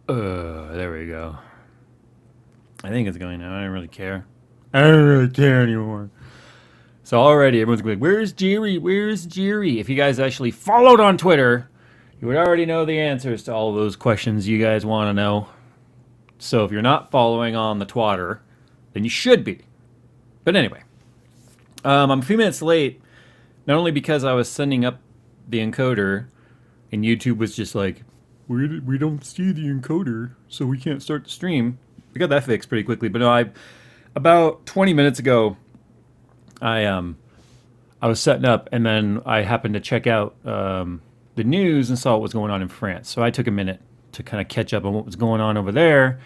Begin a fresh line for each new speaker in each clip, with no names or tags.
There we go. I think it's going now. I don't really care. I don't really care anymore. So already everyone's going, where's Jerry? Where's Jerry? If you guys actually followed on Twitter, you would already know the answers to all of those questions you guys want to know. So if you're not following on the twatter, then you should be. But anyway, I'm a few minutes late, not only because I was sending up the encoder, and YouTube was just like, we don't see the encoder, so we can't start the stream. We got that fixed pretty quickly. But no, about 20 minutes ago, I was setting up, and then I happened to check out the news and saw what was going on in France. So I took a minute to kind of catch up on what was going on over there.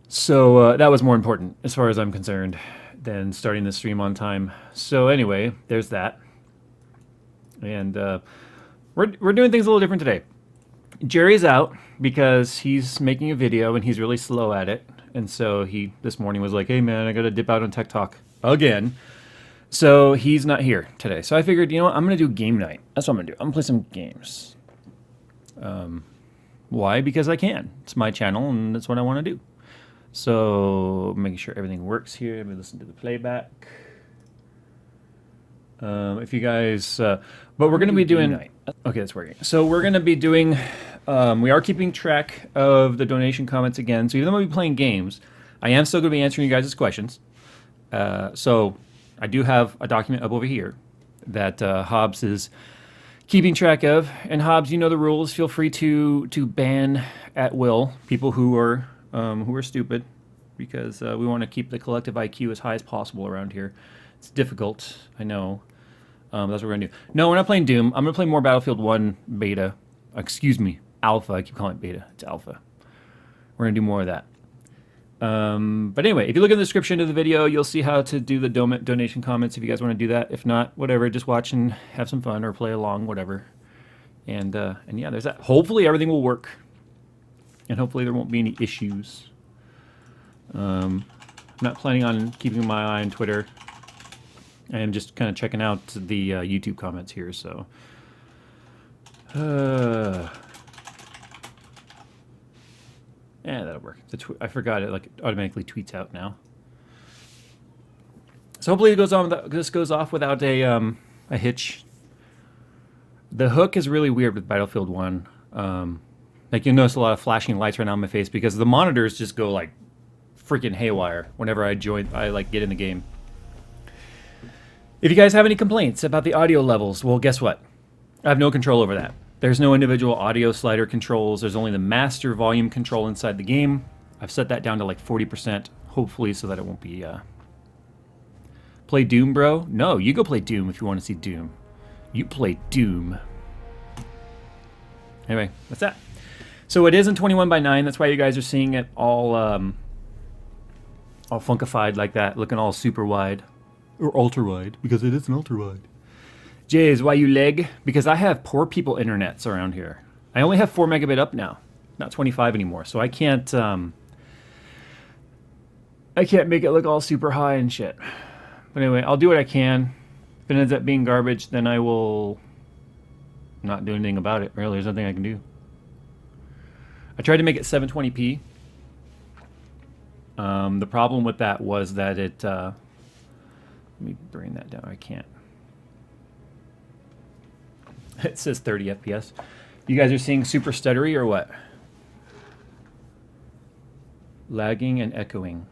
So that was more important, as far as I'm concerned, than starting the stream on time. So anyway, there's that. And we're doing things a little different today. Jerry's out because he's making a video and he's really slow at it. And so he this morning was like, hey man, I gotta dip out on Tech Talk again. So he's not here today. So I figured, you know what, I'm gonna do game night. That's what I'm gonna do. I'm gonna play some games. Why? Because I can. It's my channel and that's what I want to do. So making sure everything works here. Let me listen to the playback. If you guys, but we're going to be doing, okay, that's working. So we're going to be doing, we are keeping track of the donation comments again. So even though we'll be playing games, I am still going to be answering you guys' questions. So I do have a document up over here that Hobbs is keeping track of. And Hobbs, you know the rules. Feel free to ban at will people who are stupid, because we want to keep the collective IQ as high as possible around here. It's difficult, I know. That's what we're going to do. No, we're not playing Doom. I'm going to play more Battlefield 1 beta. Excuse me, alpha. I keep calling it beta. It's alpha. We're going to do more of that. But anyway, if you look in the description of the video, you'll see how to do the donation comments if you guys want to do that. If not, whatever, just watch and have some fun or play along, whatever. And yeah, there's that. Hopefully everything will work. And hopefully there won't be any issues. I'm not planning on keeping my eye on Twitter. I am just kind of checking out the YouTube comments here, so. Yeah, that'll work. I forgot it automatically tweets out now. So hopefully this goes off without a hitch. The hook is really weird with Battlefield 1. Like you'll notice a lot of flashing lights right now on my face because the monitors just go like freaking haywire whenever I get in the game. If you guys have any complaints about the audio levels, well, guess what? I have no control over that. There's no individual audio slider controls. There's only the master volume control inside the game. I've set that down to like 40%, hopefully, so that it won't be... Play Doom, bro? No, you go play Doom if you want to see Doom. You play Doom. Anyway, that's that. So it is in 21:9. That's why you guys are seeing it all funkified like that, looking all super wide. Or ultra wide, because it is an ultra wide. Jayz, why you leg? Because I have poor people internets around here. I only have 4 megabit up now, not 25 anymore. So I can't make it look all super high and shit. But anyway, I'll do what I can. If it ends up being garbage, then I will not do anything about it. Really, there's nothing I can do. I tried to make it 720p. The problem with that was that it... let me bring that down. I can't. It says 30 FPS. You guys are seeing super stuttery or what? Lagging and echoing.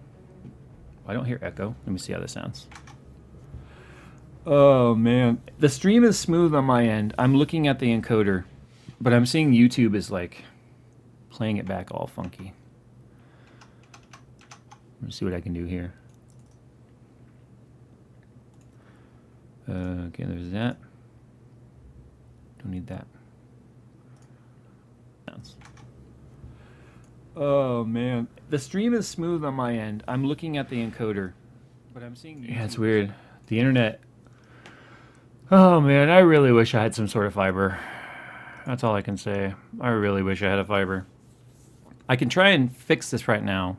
I don't hear echo. Let me see how this sounds. Oh, man. The stream is smooth on my end. I'm looking at the encoder, but I'm seeing YouTube is like playing it back all funky. Let's see what I can do here. Okay, there's that. Don't need that. Oh man, the stream is smooth on my end. I'm looking at the encoder, but I'm seeing. Yeah, it's weird. The internet. Oh man, I really wish I had some sort of fiber. That's all I can say. I really wish I had a fiber. I can try and fix this right now.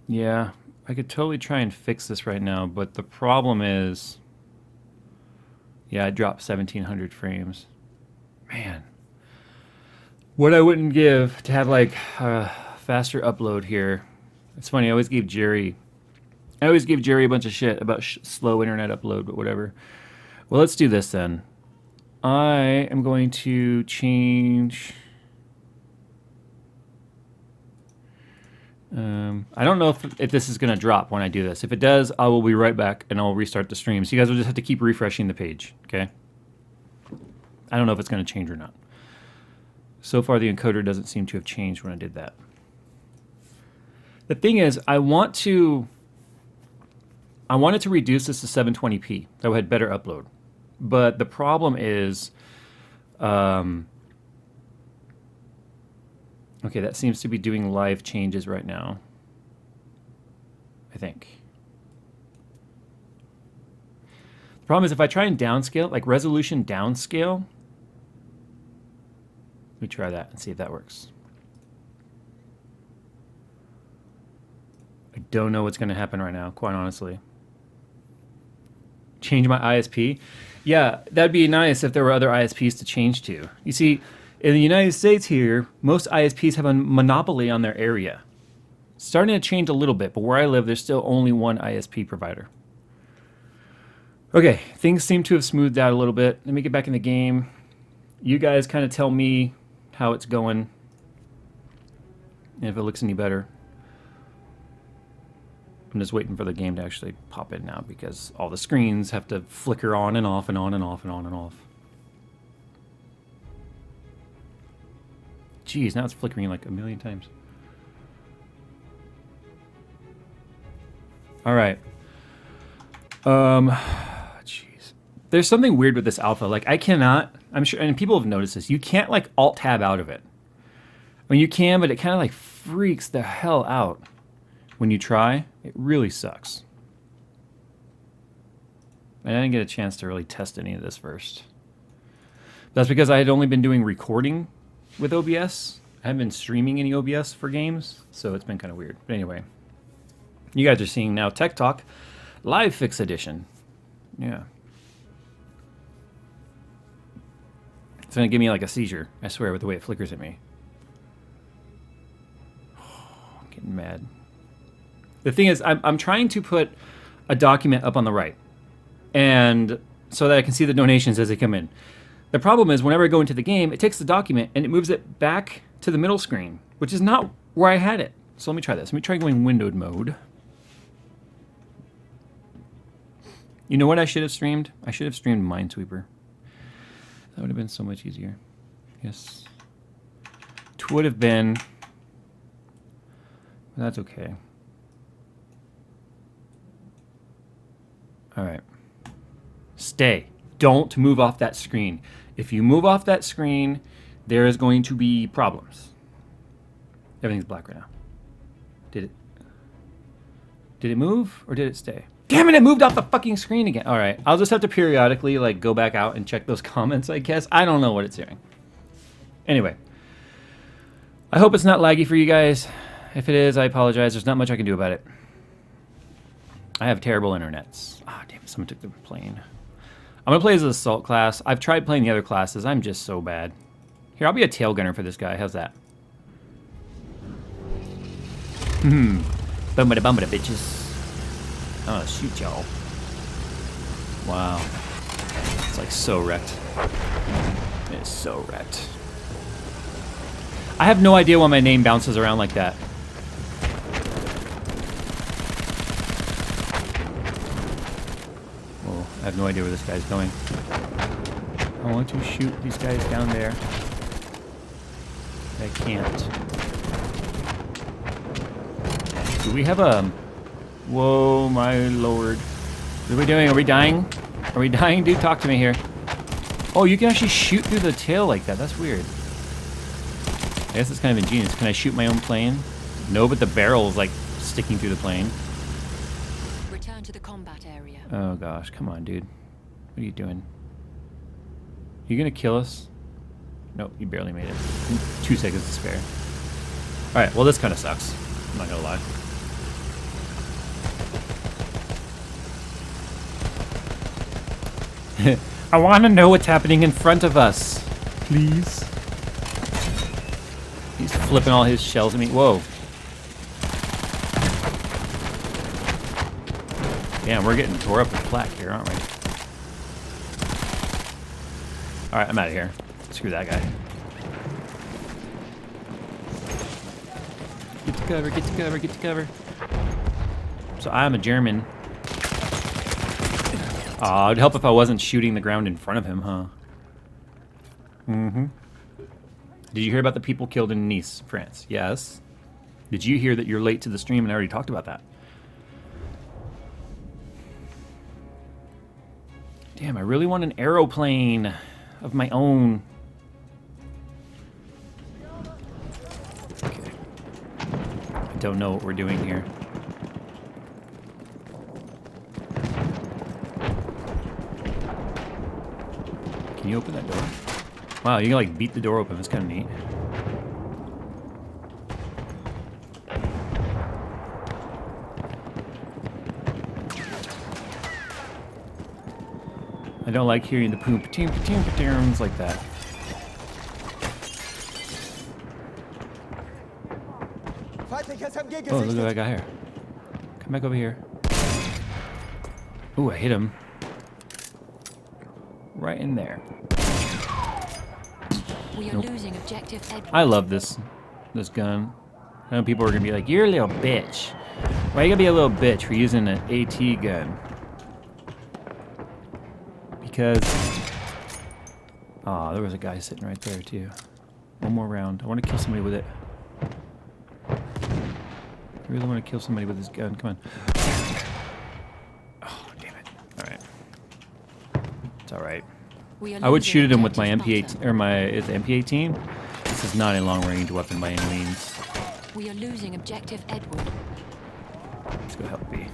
Yeah, I could totally try and fix this right now, but the problem is, yeah, I dropped 1700 frames. Man, What I wouldn't give to have like faster upload here. It's funny. I always gave Jerry a bunch of shit about slow internet upload, but whatever. Well, let's do this then. I am going to change. I don't know if this is going to drop when I do this. If it does, I will be right back and I'll restart the stream. So you guys will just have to keep refreshing the page, okay? I don't know if it's going to change or not. So far, the encoder doesn't seem to have changed when I did that. The thing is, I wanted to reduce this to 720p. That would have better upload. But the problem is, okay, that seems to be doing live changes right now. I think. The problem is if I try and downscale, like resolution downscale. Let me try that and see if that works. I don't know what's going to happen right now, quite honestly. Change my ISP? Yeah, that'd be nice if there were other ISPs to change to. You see, in the United States here, most ISPs have a monopoly on their area. It's starting to change a little bit, but where I live, there's still only one ISP provider. Okay, things seem to have smoothed out a little bit. Let me get back in the game. You guys kind of tell me how it's going, and if it looks any better. I'm just waiting for the game to actually pop in now because all the screens have to flicker on and off and on and off and on and off. Jeez, now it's flickering like a million times. All right. Jeez. There's something weird with this alpha. Like I cannot, I'm sure, and people have noticed this, you can't like Alt-Tab out of it. I mean, you can, but it kind of like freaks the hell out. When you try, it really sucks. And I didn't get a chance to really test any of this first. That's because I had only been doing recording with OBS. I haven't been streaming any OBS for games, so it's been kind of weird. But anyway, you guys are seeing now Tech Talk Live Fix Edition. Yeah. It's going to give me like a seizure, I swear, with the way it flickers at me. I'm getting mad. The thing is, I'm trying to put a document up on the right, and so that I can see the donations as they come in. The problem is, whenever I go into the game, it takes the document and it moves it back to the middle screen, which is not where I had it. So let me try this. Let me try going windowed mode. You know what I should have streamed? I should have streamed Minesweeper. That would have been so much easier. Yes. It would have been. That's okay. All right. Stay. Don't move off that screen. If you move off that screen, there is going to be problems. Everything's black right now. Did it move or did it stay? Damn it, it moved off the fucking screen again. All right. I'll just have to periodically like go back out and check those comments, I guess. I don't know what it's doing. Anyway. I hope it's not laggy for you guys. If it is, I apologize. There's not much I can do about it. I have terrible internets. Ah, damn it, someone took the plane. I'm going to play as an assault class. I've tried playing the other classes. I'm just so bad. Here, I'll be a tail gunner for this guy. How's that? Bumbada bumbada, bitches. I'm gonna shoot y'all. Wow. It's like so wrecked. It is so wrecked. I have no idea why my name bounces around like that. I have no idea where this guy's going. I want to shoot these guys down there. I can't. Do we have a... Whoa, my lord. What are we doing? Are we dying? Are we dying? Dude, talk to me here. Oh, you can actually shoot through the tail like that. That's weird. I guess it's kind of ingenious. Can I shoot my own plane? No, but the barrel is like sticking through the plane.
Return to the combat area.
Oh gosh, come on, dude. What are you doing? You gonna kill us? Nope, you barely made it. 2 seconds to spare. Alright, well this kind of sucks. I'm not gonna lie. I want to know what's happening in front of us. Please. He's flipping all his shells at me. Whoa. Damn, we're getting tore up with flak here, aren't we? Alright, I'm out of here. Screw that guy. Get to cover, get to cover, get to cover. So I'm a German. Aw, it'd help if I wasn't shooting the ground in front of him, huh? Mm-hmm. Did you hear about the people killed in Nice, France? Yes. Did you hear that you're late to the stream and I already talked about that? Damn, I really want an aeroplane of my own. Okay. I don't know what we're doing here. Can you open that door? Wow, you can like beat the door open. That's kind of neat. I don't like hearing the poom patoom patoom patooms like that. Oh, look at that guy here. Come back over here. Ooh, I hit him. Right in there.
We are losing objective Edward.
I love this gun. I know people are gonna be like, "You're a little bitch. Why you gotta be a little bitch for using an AT gun?" Because, there was a guy sitting right there too. One more round. I want to kill somebody with it. I really want to kill somebody with this gun. Come on. Oh, damn it. All right. It's all right. I would shoot at him with my MP8 or it's MP18. This is not a long-range weapon by any means.
We are losing objective Edward.
Let's go help B.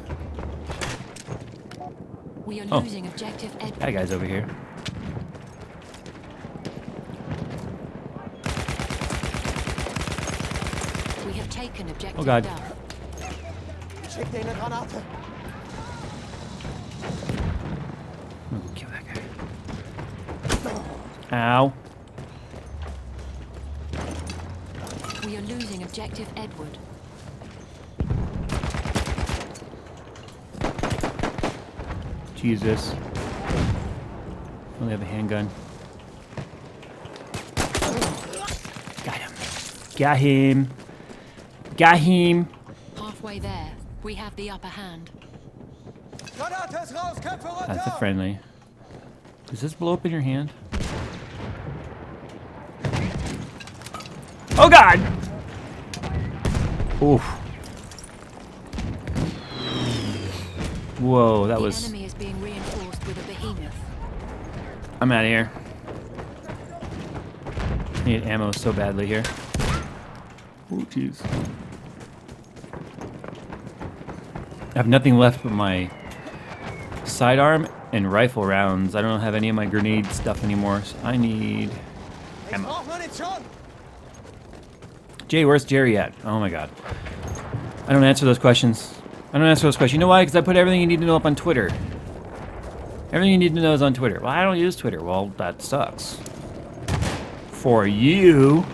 We are losing objective Edward.
That guy's over here.
We have taken objective.
Oh God.
Down.
I'm gonna go kill that guy. Ow.
We are losing objective Edward.
Jesus. Only have a handgun. Got him. Got him. Got him.
Halfway there, we have the upper hand.
That's a friendly. Does this blow up in your hand? Oh God! Oof. Whoa, that was...
The enemy is being reinforced with a behemoth.
I'm out of here. I need ammo so badly here. Oh, jeez. I have nothing left but my sidearm and rifle rounds. I don't have any of my grenade stuff anymore, so I need ammo. Jay, where's Jerry at? Oh my God. I don't answer those questions. I don't answer those questions. You know why? Because I put everything you need to know up on Twitter. Everything you need to know is on Twitter. Well, I don't use Twitter. Well, that sucks. For you.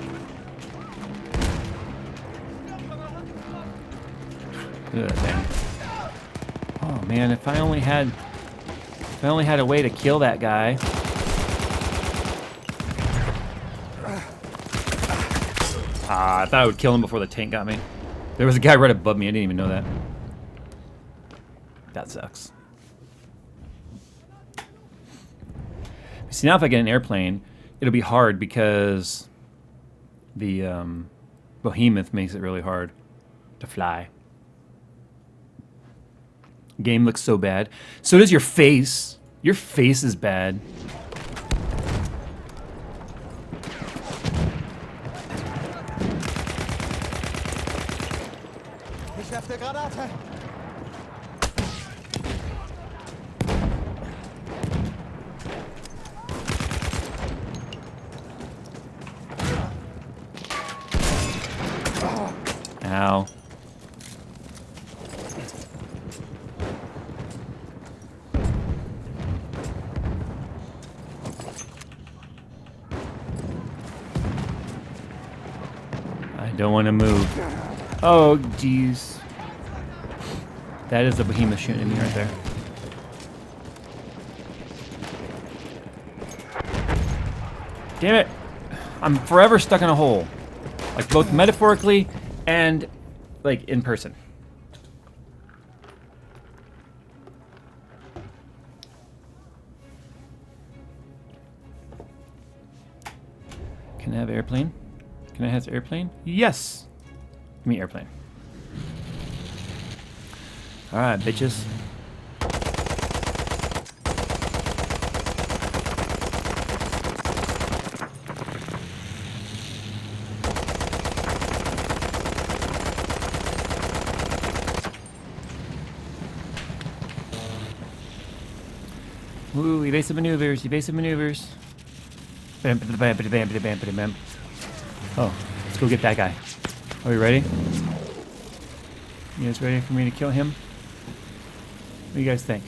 Look at that thing. Oh man, if I only had a way to kill that guy. I thought I would kill him before the tank got me. There was a guy right above me. I didn't even know that. That sucks. See, now if I get an airplane, it'll be hard because the behemoth makes it really hard to fly. Game looks so bad. So does your face. Your face is bad. Ow. Don't want to move. Oh, jeez. That is the behemoth shooting at me right there. Damn it. I'm forever stuck in a hole. Like, both metaphorically and, like, in person. Can I have airplane? Can I have airplane? Yes! Give me airplane. Alright, bitches. Ooh, evasive maneuvers, evasive maneuvers. Bam, bam, bam, bam, bam, bam, bam, bam. Oh, let's go get that guy. Are we ready? You guys ready for me to kill him? What do you guys think?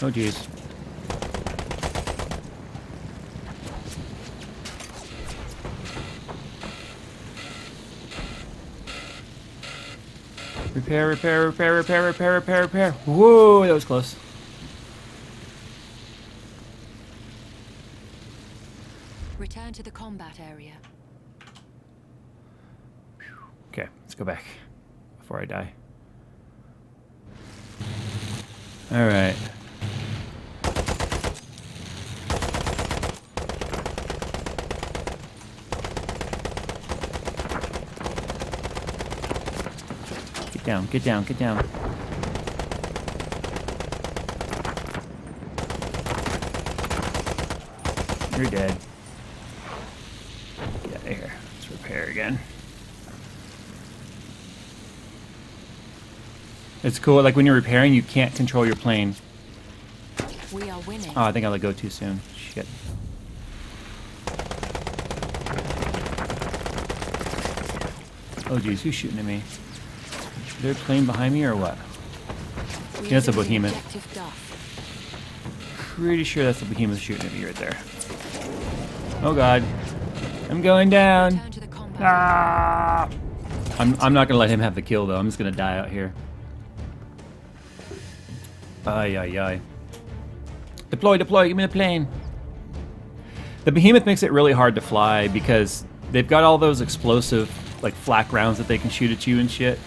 Oh, jeez. Repair, repair, repair, repair, repair, repair, repair. Whoa, that was close.
Return to the combat area.
Okay, let's go back before I die. All right. Get down, get down, get down. You're dead. Get out of here. Let's repair again. It's cool, like when you're repairing, you can't control your plane.
We are winning.
Oh, I think I let go too soon. Shit. Oh geez, who's shooting at me? Is there a plane behind me or what? Yeah, that's a behemoth. Pretty sure that's a behemoth shooting at me right there. Oh god. I'm going down.
Return to the combat
Ah! I'm not gonna let him have the kill though. I'm just gonna die out here. Ay ay ay. Deploy, deploy, give me the plane. The behemoth makes it really hard to fly because they've got all those explosive like flak rounds that they can shoot at you and shit.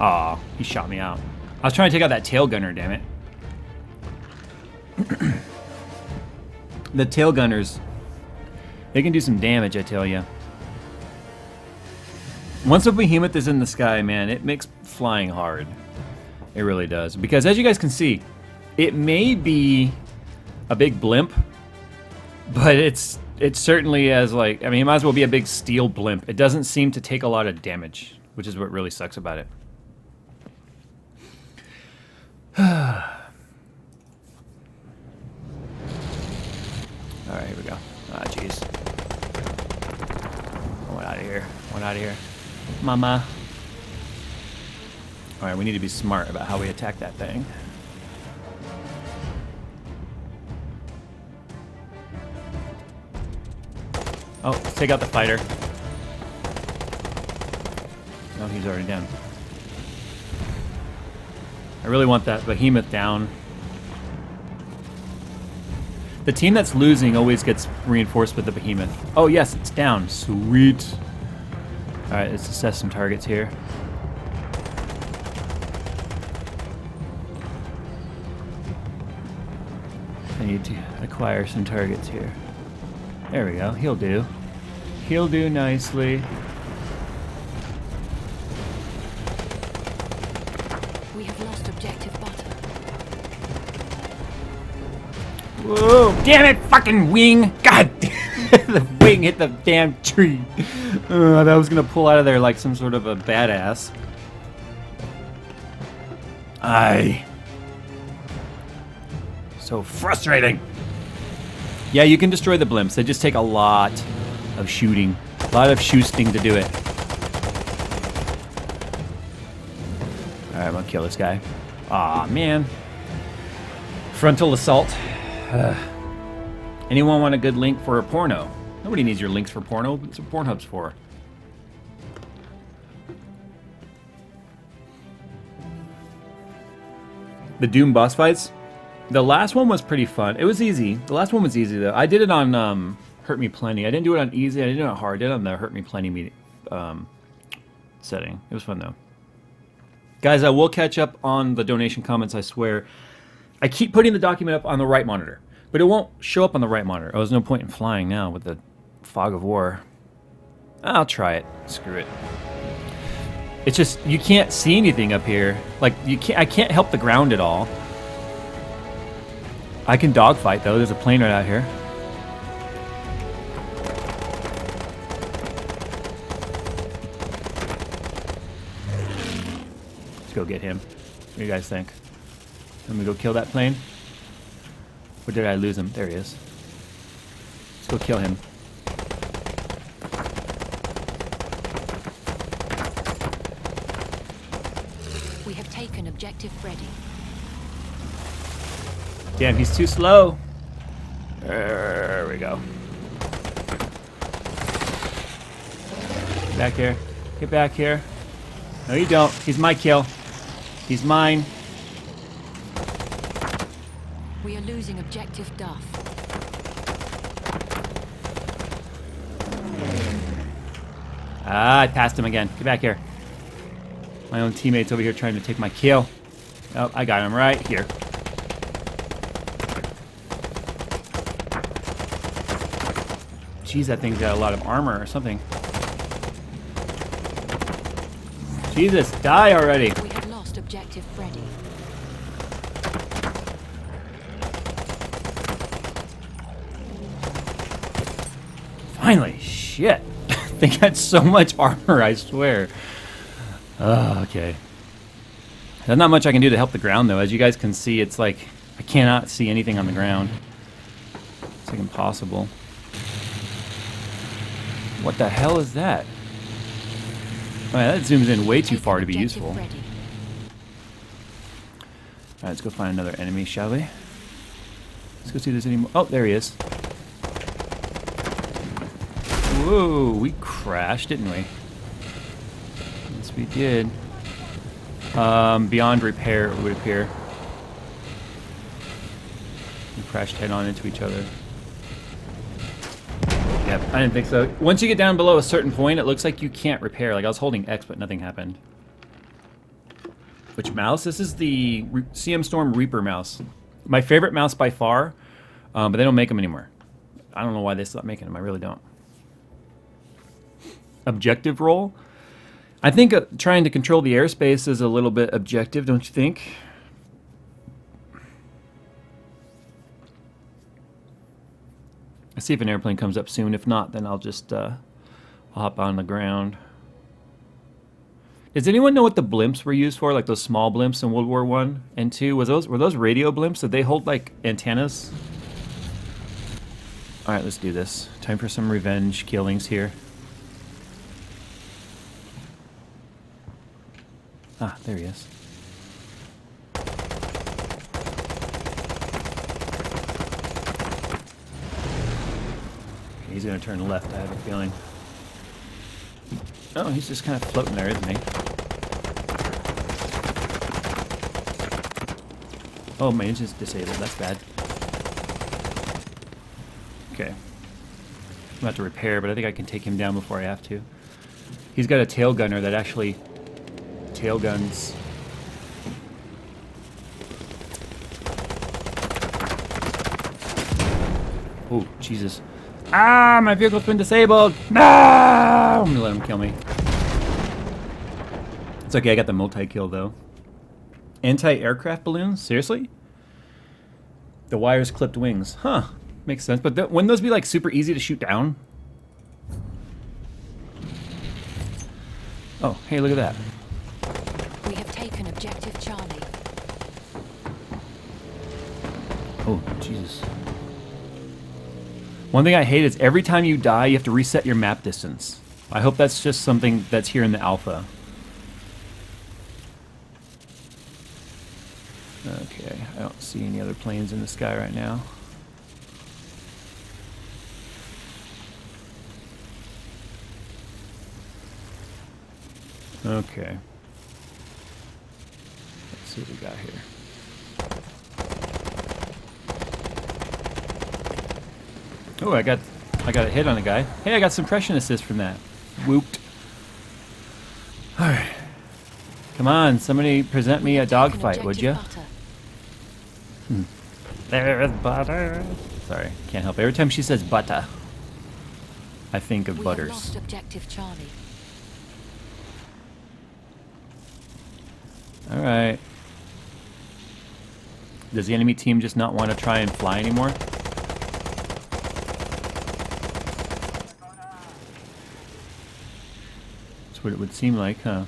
Aw, he shot me out. I was trying to take out that tail gunner, damn it. The tail gunners, they can do some damage, I tell ya. Once a behemoth is in the sky, man, it makes flying hard. It really does. Because as you guys can see, it may be a big blimp, but it certainly has like, I mean, it might as well be a big steel blimp. It doesn't seem to take a lot of damage, which is what really sucks about it. Alright, here we go. Ah, jeez. I went out of here. Went out of here. Mama. Alright, we need to be smart about how we attack that thing. Oh, let's take out the fighter. Oh, he's already down. I really want that behemoth down. The team that's losing always gets reinforced with the behemoth. Oh yes, it's down. Sweet. Alright, let's assess some targets here. I need to acquire some targets here. There we go, he'll do. He'll do nicely.
We have lost objective butter.
Whoa, damn it, fucking wing! God the wing hit the damn tree. That was gonna pull out of there like some sort of a badass. Aye. So frustrating. Yeah, you can destroy the blimps. They just take a lot of shooting. A lot of shoosting to do it. Alright, I'm gonna kill this guy. Aw, man. Frontal assault. Anyone want a good link for a porno? Nobody needs your links for porno. What's Pornhub's for? The Doom boss fights? The last one was pretty fun. It was easy. The last one was easy, though. I did it on Hurt Me Plenty. I didn't do it on easy. I didn't do it on hard. I did it on the Hurt Me Plenty setting. It was fun, though. Guys, I will catch up on the donation comments, I swear. I keep putting the document up on the right monitor, but it won't show up on the right monitor. Oh, there's no point in flying now with the fog of war. I'll try it. Screw it. It's just, you can't see anything up here. Like, I can't help the ground at all. I can dogfight, though. There's a plane right out here. Let's go get him. What do you guys think? Let me go kill that plane. Or did I lose him? There he is. Let's go kill him.
We have taken objective Freddy.
Damn, he's too slow. There we go. Get back here. Get back here. No, you don't. He's my kill. He's mine.
We are losing objective Duff.
Ah, I passed him again. Get back here. My own teammate's over here trying to take my kill. Oh, I got him right here. Jeez, that thing's got a lot of armor or something. Jesus, die already.
We have lost objective Freddy.
Finally, shit. They got so much armor, I swear. Oh, okay. There's not much I can do to help the ground, though. As you guys can see, it's like I cannot see anything on the ground. It's like impossible. What the hell is that? Oh, yeah, that zooms in way too far to be useful. Alright, let's go find another enemy, shall we? Let's go see if there's any more. Oh, there he is. Whoa, we crashed, didn't we? Yes, we did. Beyond repair, it would appear. We crashed head-on into each other. Yep, I didn't think so. Once you get down below a certain point, it looks like you can't repair. Like, I was holding X, but nothing happened. Which mouse? This is the CM Storm Reaper mouse. My favorite mouse by far, but they don't make them anymore. I don't know why they stopped making them. I really don't. Objective role? I think trying to control the airspace is a little bit objective, don't you think? Let's see if an airplane comes up soon. If not, then I'll just I'll hop on the ground. Does anyone know what the blimps were used for? Like those small blimps in World War I and II? Were those radio blimps? Did they hold like antennas? All right, let's do this. Time for some revenge killings here. Ah, there he is. He's going to turn left, I have a feeling. Oh, he's just kind of floating there, isn't he? Oh, my engine's disabled. That's bad. Okay. I'm about to repair, but I think I can take him down before I have to. He's got a tail gunner that actually tail guns. Oh, Jesus. Ah, my vehicle's been disabled. No! I'm gonna let him kill me. It's okay, I got the multi-kill though. Anti-aircraft balloons? Seriously? The wires clipped wings. Huh. Makes sense. But wouldn't those be like super easy to shoot down? Oh, hey, look at that.
We have taken objective Charlie.
Oh, Jesus. One thing I hate is every time you die, you have to reset your map distance. I hope that's just something that's here in the alpha. Okay, I don't see any other planes in the sky right now. Okay. Let's see what we got here. Oh, I got a hit on a guy. Hey, I got suppression assist from that. Whooped. Alright. Come on, somebody present me a dogfight, would you? There's butter. Sorry, can't help it. Every time she says butter, I think of Butters.
Lost objective Charlie.
Alright. Does the enemy team just not want to try and fly anymore? That's what it would seem like, huh?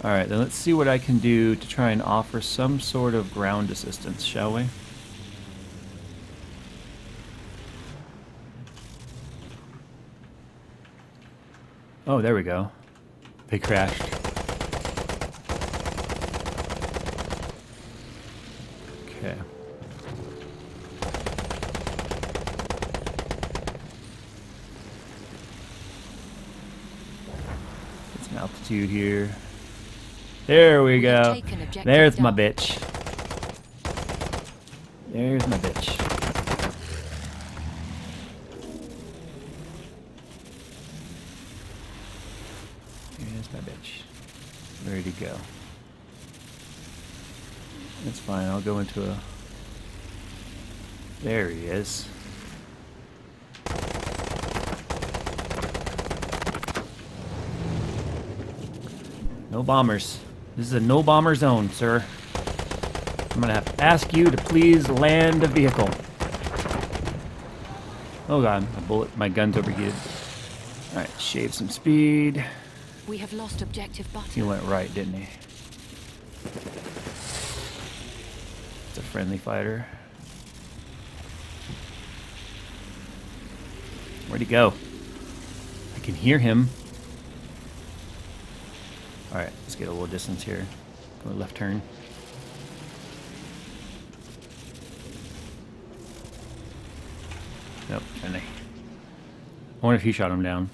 Alright, then let's see what I can do to try and offer some sort of ground assistance, shall we? Oh, there we go. They crashed. Okay. Get some altitude here. There we go. There's my bitch. There's my bitch. There's my bitch. Ready to go. That's fine. I'll go into a... There he is. No bombers. This is a no bomber zone, sir. I'm gonna have to ask you to please land the vehicle. Oh god, my gun's overheated. Alright, shave some speed.
We have lost objective butter.
He went right, didn't he? It's a friendly fighter. Where'd he go? I can hear him. Alright, let's get a little distance here. Go left turn. Nope, and I wonder if he shot him down.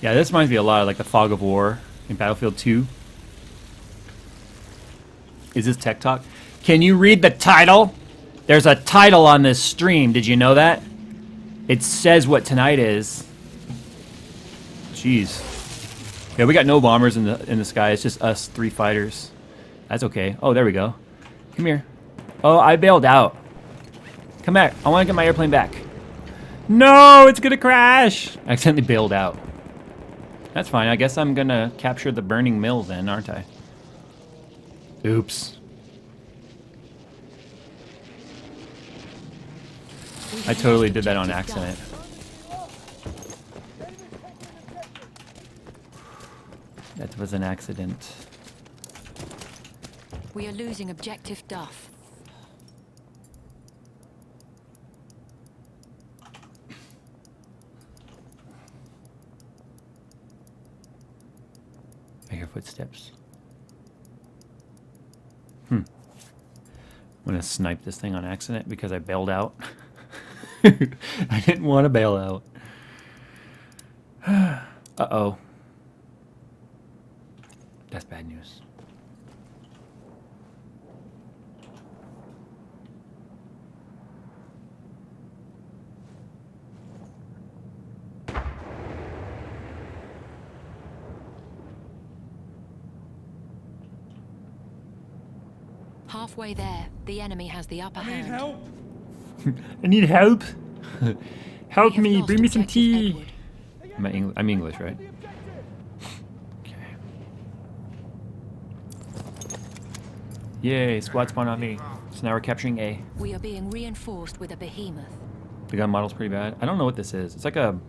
Yeah, this reminds me a lot of like the Fog of War in Battlefield 2. Is this Tech Talk? Can you read the title? There's a title on this stream. Did you know that? It says what tonight is. Jeez. Yeah, we got no bombers in the sky. It's just us 3 fighters. That's okay. Oh, there we go. Come here. Oh, I bailed out. Come back. I want to get my airplane back. No, it's gonna crash. I accidentally bailed out. That's fine. I guess I'm gonna capture the burning mill then, aren't I? Oops. I totally did that on accident. That was an accident.
We are losing objective Duff.
I hear footsteps. I'm gonna snipe this thing on accident because I bailed out. I didn't want to bail out. Uh-oh. That's bad news.
Halfway there, the enemy has the upper hand.
Help!
I need help. Help
We have
me.
lost
Bring me some
objective
tea.
Edward.
I'm English, right? Okay. Yay, squad spawn on me. So now we're capturing A.
We are being reinforced with a behemoth.
The gun model's pretty bad. I don't know what this is. It's like an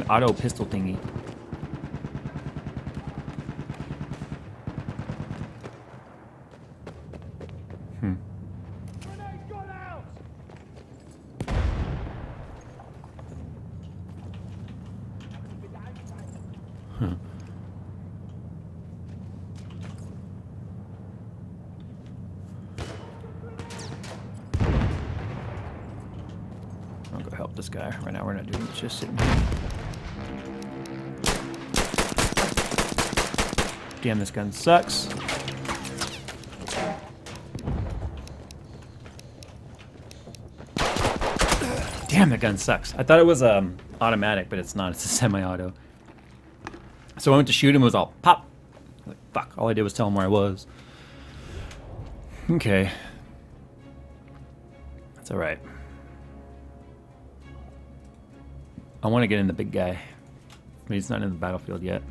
auto pistol thingy. up this guy. Right now we're not doing it, just sitting here. Damn, this gun sucks. Damn, that gun sucks. I thought it was automatic, but it's not. It's a semi-auto. So I went to shoot him, it was all pop. Like, fuck, all I did was tell him where I was. Okay. That's alright. I want to get in the big guy. But he's not in the battlefield yet.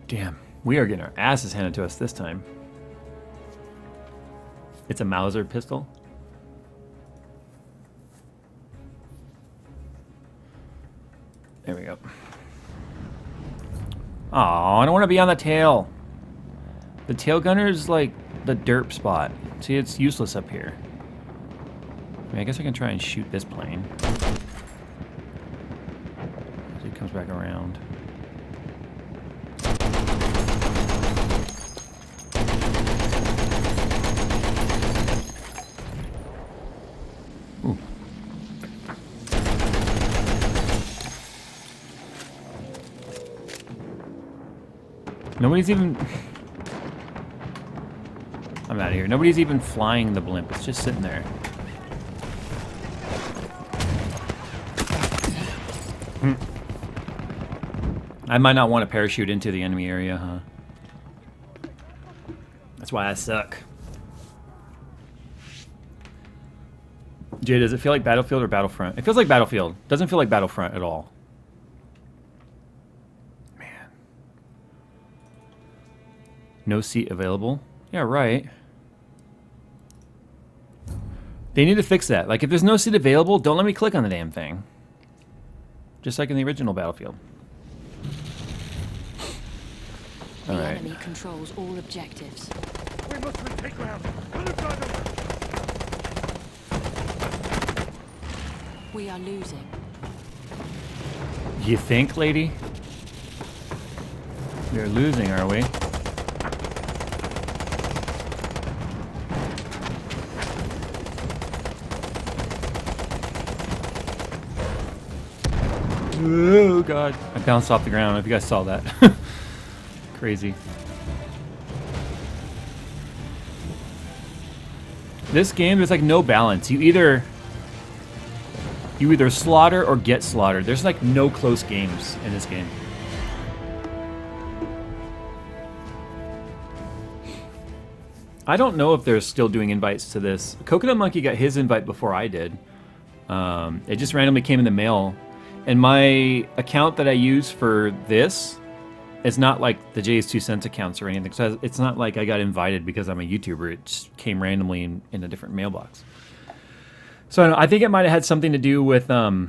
Damn, we are getting our asses handed to us this time. It's a Mauser pistol. There we go. Oh, I don't want to be on the tail. The tail gunner is like the derp spot. See, it's useless up here. I mean, I guess I can try and shoot this plane. So it comes back around. Ooh. Nobody's even... I'm out of here. Nobody's even flying the blimp. It's just sitting there. I might not want to parachute into the enemy area, huh? That's why I suck. Jay, does it feel like Battlefield or Battlefront? It feels like Battlefield. Doesn't feel like Battlefront at all. Man. No seat available? Yeah, right. They need to fix that. Like, if there's no seat available, don't let me click on the damn thing. Just like in the original Battlefield. All right.
The enemy controls all objectives.
We must retake ground.
We are losing.
You think, lady? We're losing, are we? Oh, God. I bounced off the ground. I don't know if you guys saw that. Crazy. This game, there's like no balance. You either slaughter or get slaughtered. There's like no close games in this game. I don't know if they're still doing invites to this. Coconut Monkey got his invite before I did. It just randomly came in the mail. And my account that I use for this is not like the JayzTwoCents accounts or anything. So it's not like I got invited because I'm a YouTuber. It just came randomly in a different mailbox. So I think it might have had something to do with the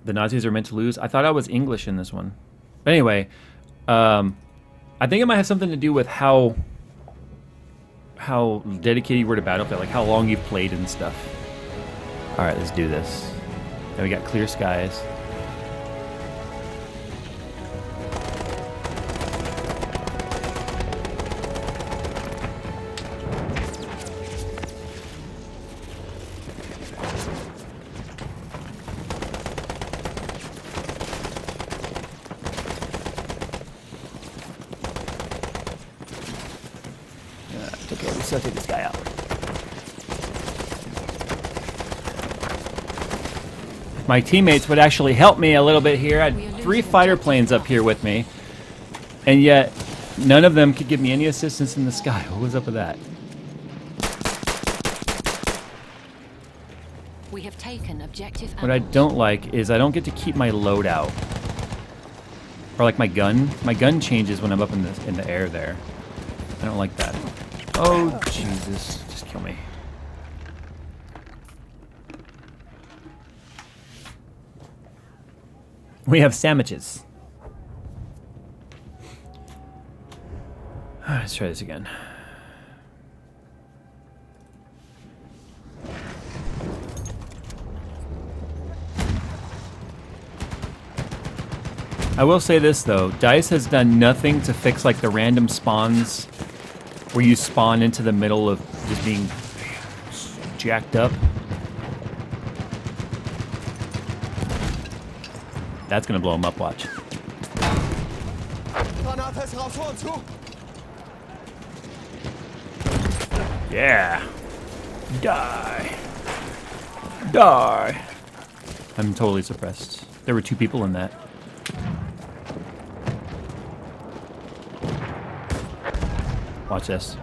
Nazis are meant to lose. I thought I was English in this one. But anyway, I think it might have something to do with how dedicated you were to Battlefield, like how long you've played and stuff. All right, let's do this. And we got clear skies. Okay, we still take this guy out. My teammates would actually help me a little bit here. I had 3 fighter planes up here with me, and yet none of them could give me any assistance in the sky. What was up with that?
We have taken objective.
What I don't like is I don't get to keep my loadout, or like my gun. My gun changes when I'm up in the air there. I don't like that. Oh Jesus! Just kill me. We have sandwiches. Let's try this again. I will say this though, DICE has done nothing to fix like the random spawns where you spawn into the middle of just being jacked up. That's gonna blow him up, watch. Yeah. Die. Die. I'm totally suppressed. There were 2 people in that. Watch this.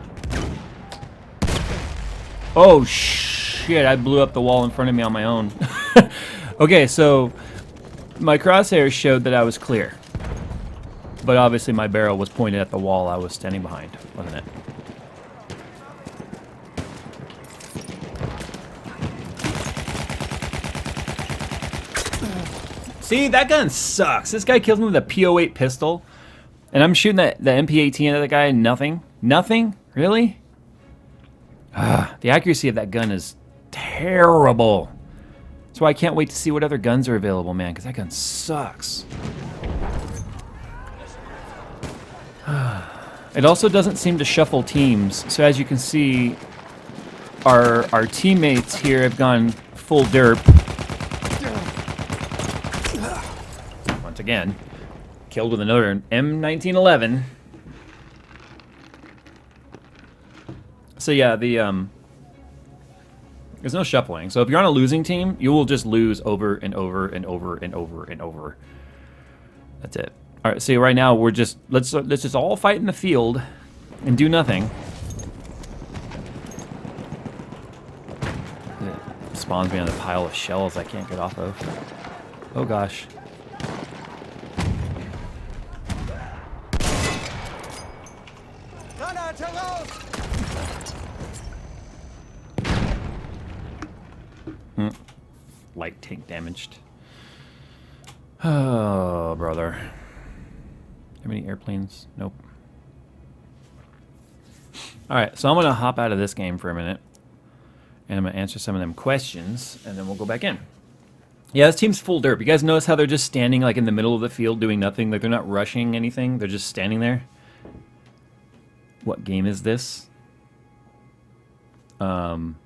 Oh shit, I blew up the wall in front of me on my own. Okay, so my crosshairs showed that I was clear. But obviously my barrel was pointed at the wall I was standing behind, wasn't it? See, that gun sucks. This guy kills me with a PO8 pistol. And I'm shooting the MP18 at the guy, nothing. Nothing? Really? The accuracy of that gun is terrible. That's why I can't wait to see what other guns are available, man, because that gun sucks. It also doesn't seem to shuffle teams. So as you can see, our teammates here have gone full derp. Once again, killed with another M1911. So yeah, there's no shuffling. So if you're on a losing team, you will just lose over and over and over and over and over. That's it. All right. See, right now we're just let's just all fight in the field and do nothing. It spawns me on a pile of shells I can't get off of. Oh gosh. Light tank damaged. Oh, brother. Have any airplanes? Nope. Alright, so I'm going to hop out of this game for a minute. And I'm going to answer some of them questions, and then we'll go back in. Yeah, this team's full derp. You guys notice how they're just standing like in the middle of the field doing nothing? Like they're not rushing anything. They're just standing there. What game is this? I don't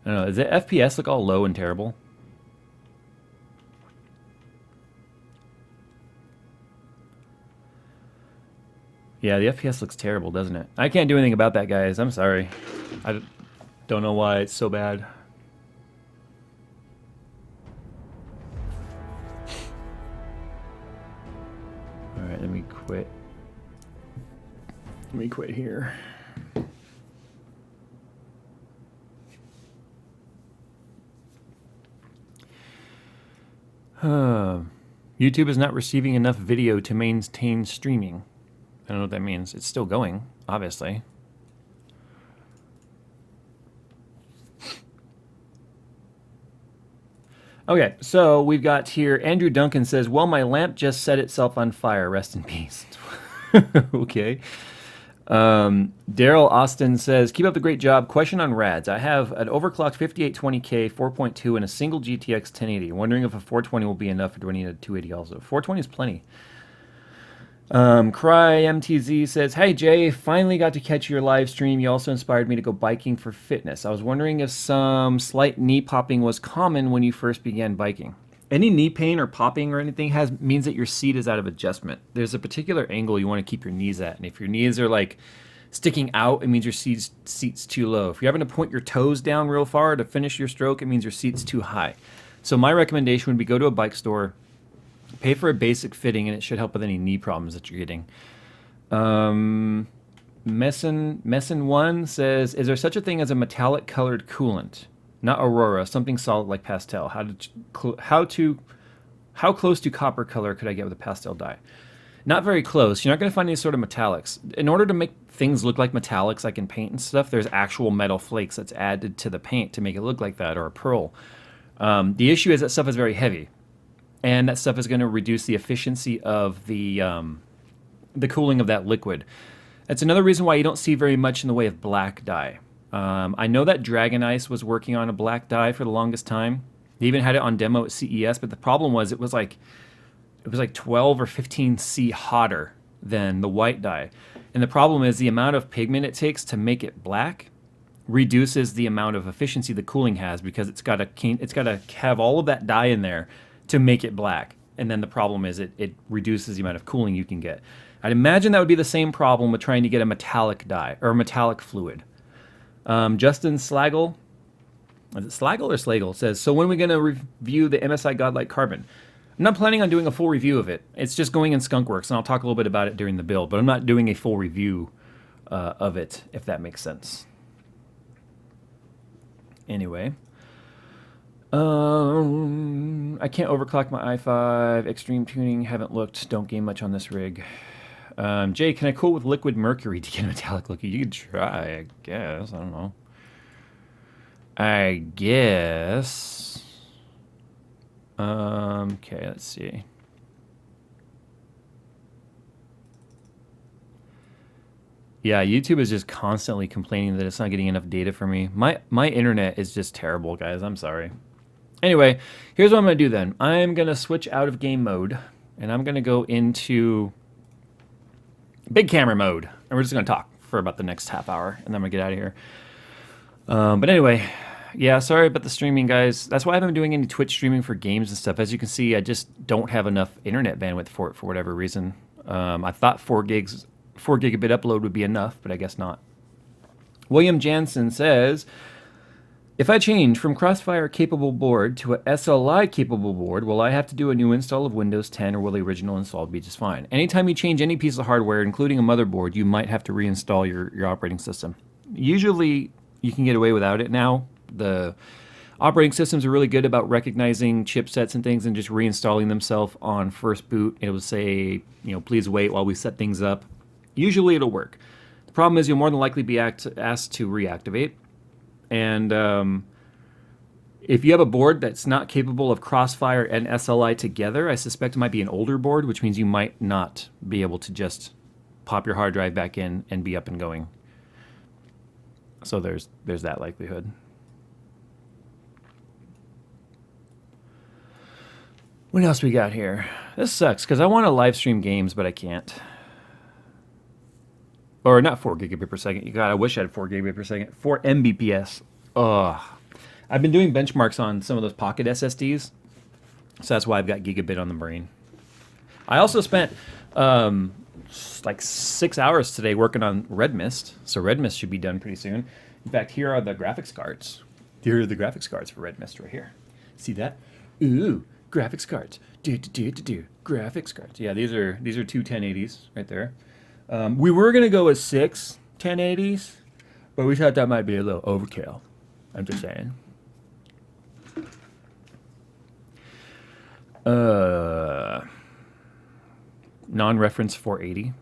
know. Does the FPS look all low and terrible? Yeah, the FPS looks terrible, doesn't it? I can't do anything about that, guys. I'm sorry. I don't know why it's so bad. Alright, let me quit. Let me quit here. YouTube is not receiving enough video to maintain streaming. I don't know what that means. It's still going, obviously. Okay, so we've got here, Andrew Duncan says, well, my lamp just set itself on fire. Rest in peace. Okay. Daryl Austin says, keep up the great job. Question on RADs. I have an overclocked 5820K 4.2 and a single GTX 1080. Wondering if a 420 will be enough, or do I need a 280 also? 420 is plenty. Cry MTZ says, hey Jay, finally got to catch your live stream. You also inspired me to go biking for fitness. I was wondering if some slight knee popping was common when you first began biking. Any knee pain or popping or anything means that your seat is out of adjustment. There's a particular angle you want to keep your knees at, and if your knees are like sticking out, it means your seat's too low. If you're having to point your toes down real far to finish your stroke, it means your seat's too high. So my recommendation would be go to a bike store, pay for a basic fitting, and it should help with any knee problems that you're getting. Messin1 says, is there such a thing as a metallic colored coolant? Not Aurora, something solid like pastel. How close to copper color could I get with a pastel dye? Not very close. You're not going to find any sort of metallics. In order to make things look like metallics, like in paint and stuff, there's actual metal flakes that's added to the paint to make it look like that, or a pearl. The issue is that stuff is very heavy, and that stuff is going to reduce the efficiency of the cooling of that liquid. That's another reason why you don't see very much in the way of black dye. I know that Dragon Ice was working on a black dye for the longest time. They even had it on demo at CES, but the problem was it was like 12 or 15 C hotter than the white dye. And the problem is the amount of pigment it takes to make it black reduces the amount of efficiency the cooling has, because it's got to have all of that dye in there to make it black. And then the problem is it reduces the amount of cooling you can get. I'd imagine that would be the same problem with trying to get a metallic dye or a metallic fluid. Justin Slagle, is it Slagle or Slagle, says, so when are we going to review the MSI Godlike Carbon? I'm not planning on doing a full review of it. It's just going in Skunkworks, and I'll talk a little bit about it during the build, but I'm not doing a full review of it, if that makes sense. Anyway. I can't overclock my i5. Extreme tuning, haven't looked. Don't game much on this rig. Jay, can I cool with liquid mercury to get a metallic look? You could try, I guess. I don't know. I guess. Okay, let's see. Yeah, YouTube is just constantly complaining that it's not getting enough data for me. My internet is just terrible, guys. I'm sorry. Anyway, here's what I'm going to do then. I'm going to switch out of game mode, and I'm going to go into big camera mode. And we're just going to talk for about the next half hour, and then I'm going to get out of here. But anyway, yeah, sorry about the streaming, guys. That's why I haven't been doing any Twitch streaming for games and stuff. As you can see, I just don't have enough internet bandwidth for it for whatever reason. I thought 4 gigabit upload would be enough, but I guess not. William Jansen says, if I change from Crossfire capable board to a SLI capable board, will I have to do a new install of Windows 10, or will the original install be just fine? Anytime you change any piece of hardware, including a motherboard, you might have to reinstall your operating system. Usually you can get away without it now. The operating systems are really good about recognizing chipsets and things and just reinstalling themselves on first boot. It will say, please wait while we set things up. Usually it'll work. The problem is you'll more than likely be asked to reactivate. And if you have a board that's not capable of Crossfire and SLI together, I suspect it might be an older board, which means you might not be able to just pop your hard drive back in and be up and going. So there's that likelihood. What else we got here? This sucks because I want to live stream games, but I can't. Or not 4 gigabit per second. God, I wish I had 4 gigabit per second. 4 Mbps. Ugh. I've been doing benchmarks on some of those pocket SSDs, so that's why I've got gigabit on the brain. I also spent like 6 hours today working on Red Mist, so Red Mist should be done pretty soon. In fact, here are the graphics cards. Here are the graphics cards for Red Mist right here. See that? Ooh, graphics cards. Graphics cards. Yeah, these are 2 1080s right there. We were going to go with 6 1080s, but we thought that might be a little overkill. I'm just saying. Non-reference 480.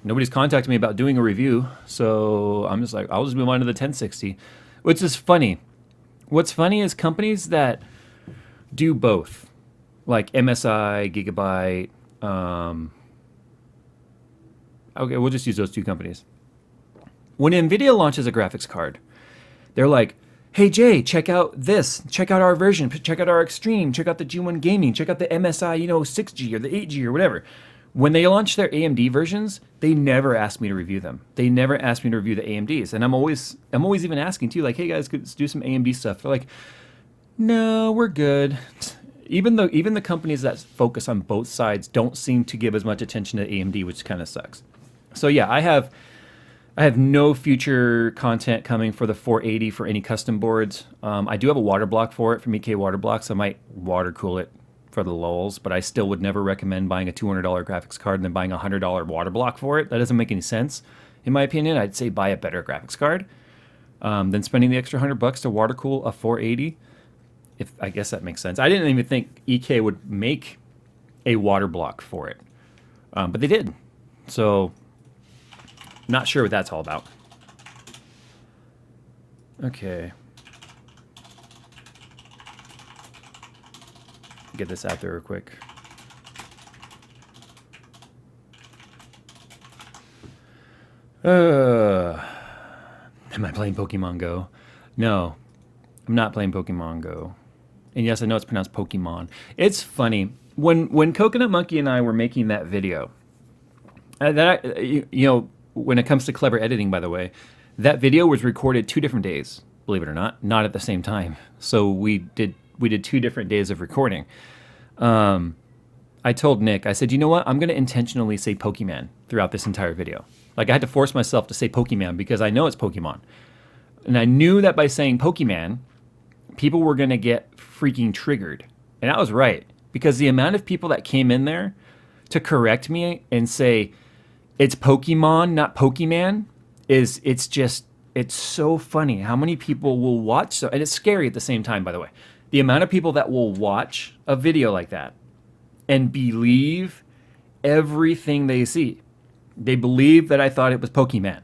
Nobody's contacted me about doing a review, so I'm just like, I'll just move on to the 1060, which is funny. What's funny is companies that do both, like MSI, Gigabyte, okay, we'll just use those 2 companies. When NVIDIA launches a graphics card, they're like, hey, Jay, check out this. Check out our version. Check out our Extreme. Check out the G1 Gaming. Check out the MSI, 6G or the 8G or whatever. When they launch their AMD versions, they never ask me to review them. They never ask me to review the AMDs. And I'm always even asking, too, like, hey, guys, let's do some AMD stuff. They're like, no, we're good. Even the companies that focus on both sides don't seem to give as much attention to AMD, which kind of sucks. So yeah, I have no future content coming for the 480 for any custom boards. I do have a water block for it from EK Water Blocks. I might water cool it for the lulz, but I still would never recommend buying a $200 graphics card and then buying a $100 water block for it. That doesn't make any sense, in my opinion. I'd say buy a better graphics card than spending the extra $100 to water cool a 480. If I guess that makes sense. I didn't even think EK would make a water block for it, but they did. So. Not sure what that's all about. Okay. Get this out there real quick. Am I playing Pokemon Go? No, I'm not playing Pokemon Go. And yes, I know it's pronounced Pokemon. It's funny. When Coconut Monkey and I were making that video, when it comes to clever editing, by the way, that video was recorded 2 different days, believe it or not at the same time. So we did 2 different days of recording. I told Nick, I said, you know what? I'm going to intentionally say Pokemon throughout this entire video. Like, I had to force myself to say Pokemon because I know it's Pokemon. And I knew that by saying Pokemon, people were going to get freaking triggered. And I was right, because the amount of people that came in there to correct me and say, it's Pokemon, not Pokemon, it's so funny how many people will watch. So, and it's scary at the same time, by the way. The amount of people that will watch a video like that and believe everything they see. They believe that I thought it was Pokemon.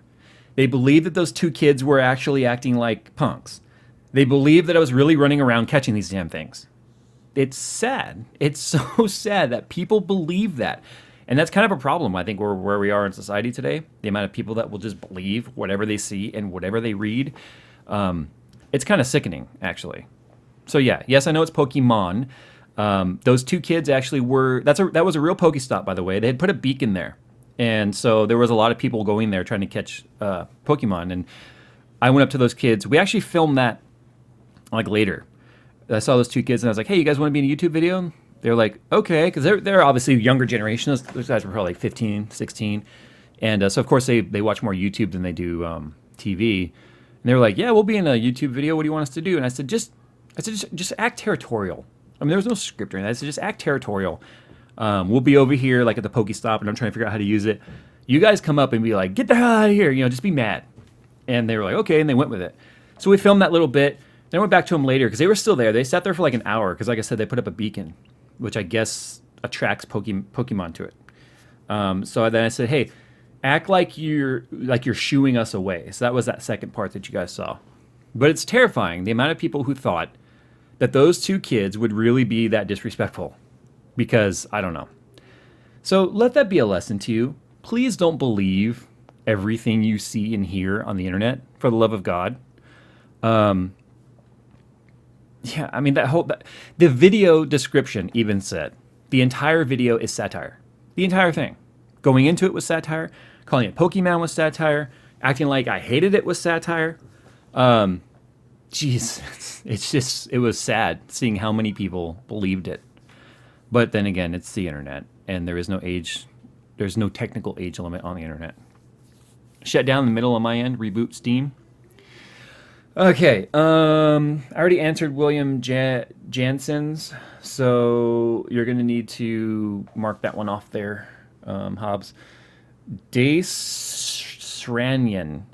They believe that those 2 kids were actually acting like punks. They believe that I was really running around catching these damn things. It's sad. It's so sad that people believe that. And that's kind of a problem, I think, where we are in society today. The amount of people that will just believe whatever they see and whatever they read. It's kind of sickening, actually. So yeah, yes, I know it's Pokemon. Those 2 kids actually were, that was a real Pokestop, by the way. They had put a beacon there. And so there was a lot of people going there trying to catch Pokemon. And I went up to those kids. We actually filmed that like later. I saw those 2 kids and I was like, hey, you guys want to be in a YouTube video? They're like, okay, because they're obviously younger generation. Those guys were probably like 15, 16. And so, of course, they watch more YouTube than they do TV. And they were like, yeah, we'll be in a YouTube video. What do you want us to do? And I said, just act territorial. I mean, there was no script or anything. I said, just act territorial. We'll be over here like at the Pokestop, and I'm trying to figure out how to use it. You guys come up and be like, get the hell out of here. Just be mad. And they were like, okay, and they went with it. So we filmed that little bit. Then I went back to them later because they were still there. They sat there for like an hour because, like I said, they put up a beacon, which I guess attracts Pokemon to it. So then I said, hey, act like you're shooing us away. So that was that second part that you guys saw. But it's terrifying, the amount of people who thought that those 2 kids would really be that disrespectful. Because, I don't know. So let that be a lesson to you. Please don't believe everything you see and hear on the internet, for the love of God. Yeah, I mean, the video description even said, the entire video is satire. The entire thing. Going into it was satire. Calling it Pokemon was satire. Acting like I hated it was satire. Jeez, it was sad seeing how many people believed it. But then again, it's the internet, and there's no technical age limit on the internet. Shut down in the middle on my end, reboot Steam. Okay, I already answered William Jansen's, so you're going to need to mark that one off there, Hobbs. Dace Sranran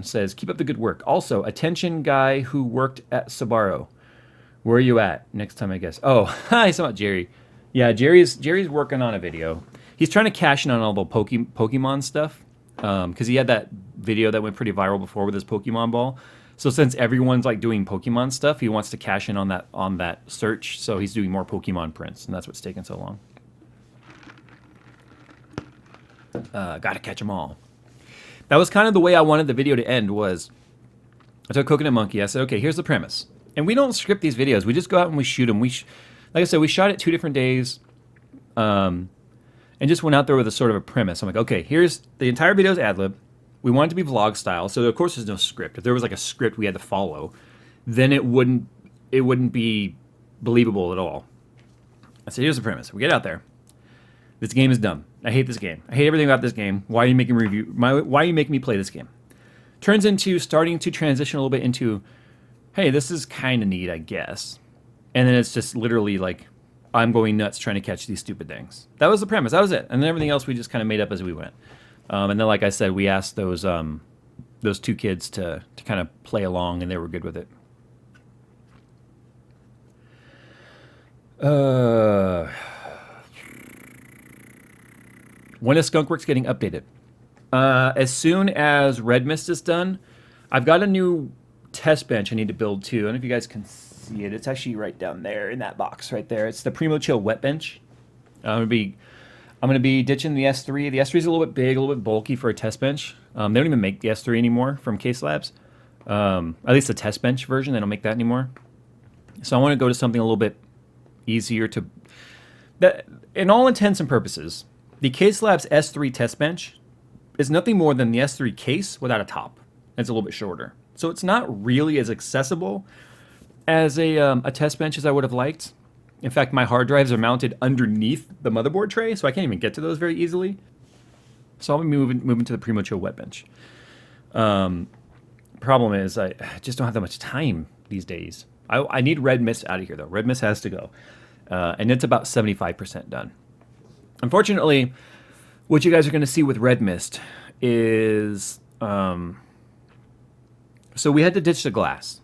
says, keep up the good work. Also, attention guy who worked at Sbarro. Where are you at? Next time, I guess. Oh, hi, about Jerry. Yeah, Jerry's working on a video. He's trying to cash in on all the Pokemon stuff because he had that video that went pretty viral before with his Pokemon ball. So since everyone's like doing Pokemon stuff, he wants to cash in on that search. So he's doing more Pokemon prints, and that's what's taking so long. Gotta catch them all. That was kind of the way I wanted the video to end. Was I took Coconut Monkey. I said, okay, here's the premise. And we don't script these videos. We just go out and we shoot them. Like I said, we shot it 2 different days, and just went out there with a sort of a premise. I'm like, okay, here's the entire video's ad-lib. We want it to be vlog style, so of course there's no script. If there was like a script we had to follow, then it wouldn't be believable at all. I said, here's the premise. We get out there. This game is dumb. I hate this game. I hate everything about this game. Why are you making me review? Why are you making me play this game? Turns into starting to transition a little bit into, hey, this is kind of neat, I guess. And then it's just literally like, I'm going nuts trying to catch these stupid things. That was the premise. That was it. And then everything else we just kind of made up as we went. And then, like I said, we asked those 2 kids to kind of play along, and they were good with it. When is Skunkworks getting updated? As soon as Red Mist is done, I've got a new test bench I need to build too. I don't know if you guys can see it. It's actually right down there in that box right there. It's the Primo Chill Wet Bench. I'm gonna be ditching the S3. The S3 is a little bit big, a little bit bulky for a test bench. They don't even make the S3 anymore from Case Labs. At least the test bench version, they don't make that anymore. So I want to go to something a little bit easier to. That, in all intents and purposes, the Case Labs S3 test bench is nothing more than the S3 case without a top. It's a little bit shorter. So it's not really as accessible as a test bench as I would have liked. In fact, my hard drives are mounted underneath the motherboard tray, so I can't even get to those very easily. So I'll be moving to the Primo Chill wet bench. Problem is, I just don't have that much time these days. I need Red Mist out of here, though. Red Mist has to go. And it's about 75% done. Unfortunately, what you guys are going to see with Red Mist is... so we had to ditch the glass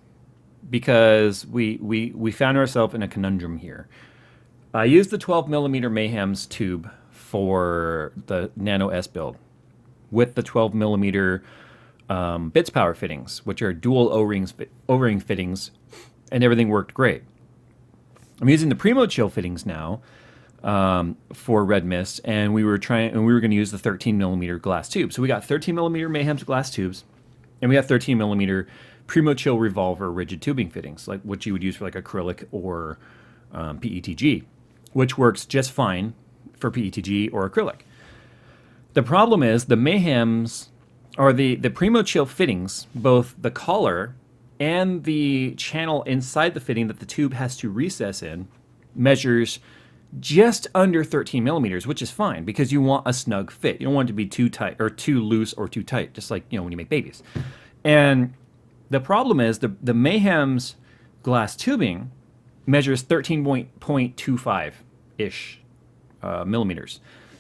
because we found ourselves in a conundrum here. I used the 12 millimeter Mayhem's tube for the Nano S build with the 12 millimeter bits power fittings, which are dual O-ring fittings, and everything worked great. I'm using the Primo Chill fittings now for Red Mist, and we were going to use the 13 millimeter glass tube. So we got 13 millimeter Mayhem's glass tubes, and we have 13 millimeter Primo Chill revolver rigid tubing fittings, like what you would use for like acrylic or PETG, which works just fine for PETG or acrylic. The problem is the Mayhem's or the Primo Chill fittings, both the collar and the channel inside the fitting that the tube has to recess in, measures just under 13 millimeters, which is fine because you want a snug fit. You don't want it to be too tight or too loose or too tight, just like, when you make babies. And the problem is the Mayhem's glass tubing measures 13.25-ish millimeters.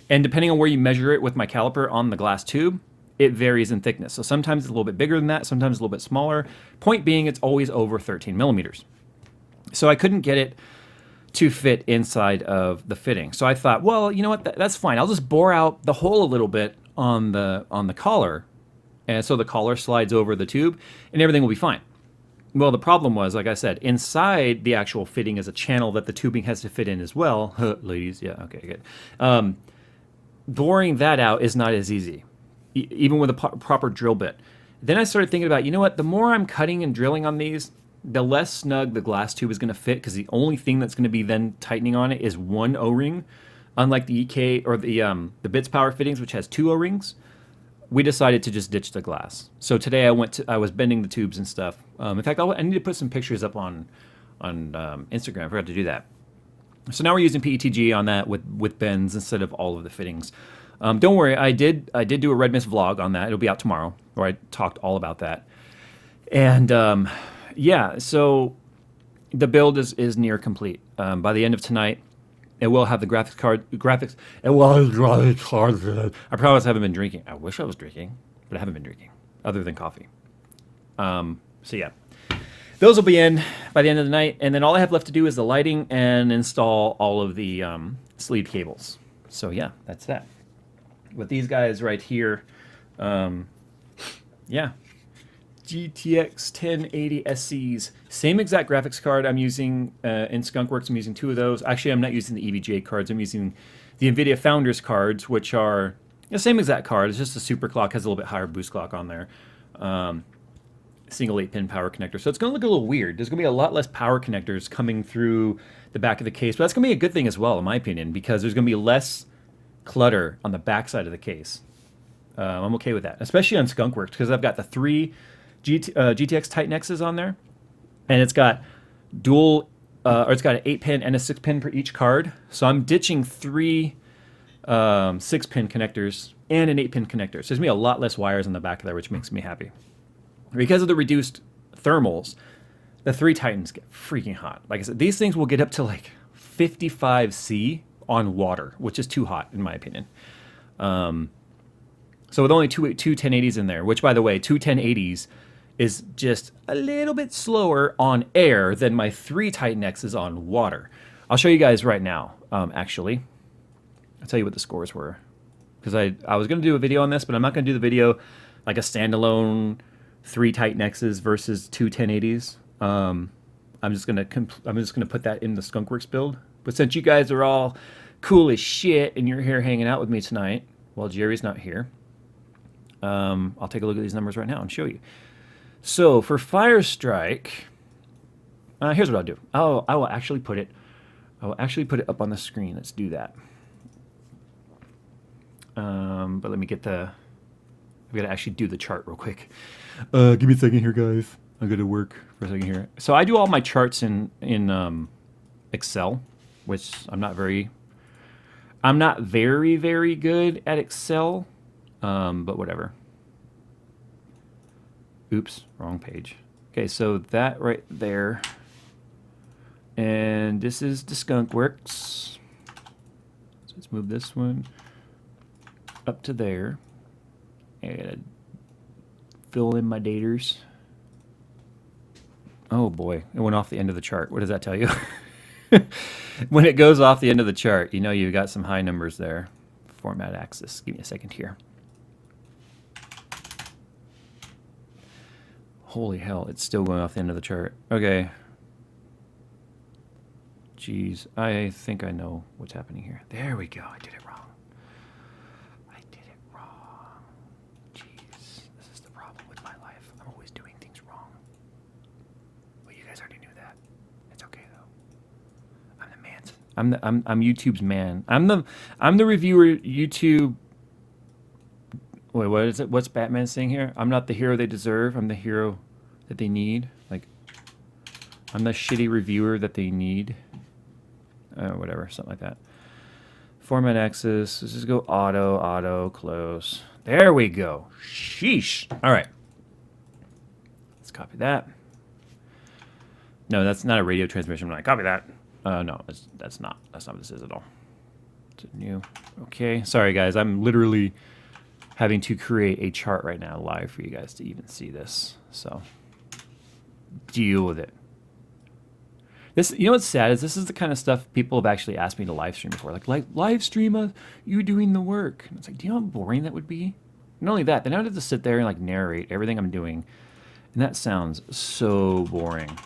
And depending on where you measure it with my caliper on the glass tube, it varies in thickness. So sometimes it's a little bit bigger than that, sometimes a little bit smaller. Point being, it's always over 13 millimeters. So I couldn't get it to fit inside of the fitting. So I thought, well, you know what, that's fine. I'll just bore out the hole a little bit on the collar, and so the collar slides over the tube, and everything will be fine. Well, the problem was, like I said, inside the actual fitting is a channel that the tubing has to fit in as well. Ladies, yeah, okay, good. Boring that out is not as easy, even with a proper drill bit. Then I started thinking about, you know what, the more I'm cutting and drilling on these, the less snug the glass tube is going to fit, because the only thing that's going to be then tightening on it is one O-ring, unlike the EK or the Bits Power fittings, which has two O-rings. We decided to just ditch the glass. So today I was bending the tubes and stuff. In fact, I need to put some pictures up on Instagram. I forgot to do that. So now we're using PETG on that with bends instead of all of the fittings. Don't worry, I did do a Red Mist vlog on that. It'll be out tomorrow, where I talked all about that. And yeah, so the build is near complete. By the end of tonight, it will have the graphics. It will have graphics cards. I promise I haven't been drinking. I wish I was drinking, but I haven't been drinking, other than coffee. So yeah, those will be in by the end of the night, and then all I have left to do is the lighting and install all of the sleeve cables. So yeah, that's that. With these guys right here, yeah. GTX 1080 SCs, same exact graphics card I'm using in Skunkworks. I'm using two of those. Actually, I'm not using the EVGA cards. I'm using the NVIDIA Founders cards, which are the same exact card. It's just a super clock, has a little bit higher boost clock on there. Single 8-pin power connector. So it's going to look a little weird. There's going to be a lot less power connectors coming through the back of the case, but that's going to be a good thing as well, in my opinion, because there's going to be less clutter on the back side of the case. I'm okay with that, especially on Skunkworks, because I've got the three GTX Titan X's on there, and it's got dual, or it's got an 8-pin and a 6-pin per each card. So I'm ditching three 6-pin connectors and an 8-pin connector. So there's gonna be a lot less wires on the back of there, which makes me happy. Because of the reduced thermals, the three Titans get freaking hot. Like I said, these things will get up to like 55 C on water, which is too hot in my opinion. So with only two 1080s in there, which by the way, two 1080s is just a little bit slower on air than my three Titan X's on water. I'll show you guys right now, actually. I'll tell you what the scores were. Because I was going to do a video on this, but I'm not going to do the video like a standalone three Titan X's versus two 1080s. I'm just going to put that in the Skunkworks build. But since you guys are all cool as shit and you're here hanging out with me tonight, while Jerry's not here, I'll take a look at these numbers right now and show you. So for Firestrike, here's what I'll do. I will actually put it up on the screen. Let's do that. But let me get the We got to actually do the chart real quick. Give me a second here, guys. I'm going to work for a second here. So I do all my charts in Excel, which I'm not very good at Excel, but whatever. Oops, wrong page. Okay, so that right there, and this is the skunkworks. So let's move this one up to there. I gotta fill in my daters. Oh boy, it went off the end of the chart. What does that tell you? When it goes off the end of the chart, you know you've got some high numbers there. Format axis. Give me a second here. Holy hell, it's still going off the end of the chart. Okay. Jeez, I think I know what's happening here. There we go. I did it wrong. I did it wrong. Jeez, this is the problem with my life. I'm always doing things wrong. Well, you guys already knew that. It's okay though. I'm the man. I'm YouTube's man. I'm the reviewer. YouTube. Wait, what is it? What's Batman saying here? I'm not the hero they deserve. I'm the hero that they need. Like, I'm the shitty reviewer that they need. Whatever, something like that. Format axis. Let's just go auto, close. There we go. Sheesh. All right. Let's copy that. No, that's not a radio transmission. I'm like, copy that. No, that's not what this is at all. It's new. Okay. Sorry, guys. I'm literally having to create a chart right now live for you guys to even see this. So deal with it. This, you know what's sad is this is the kind of stuff people have actually asked me to live stream before. Like live stream you doing the work. And it's like, do you know how boring that would be? Not only that, then I would have to sit there and like narrate everything I'm doing. And that sounds so boring.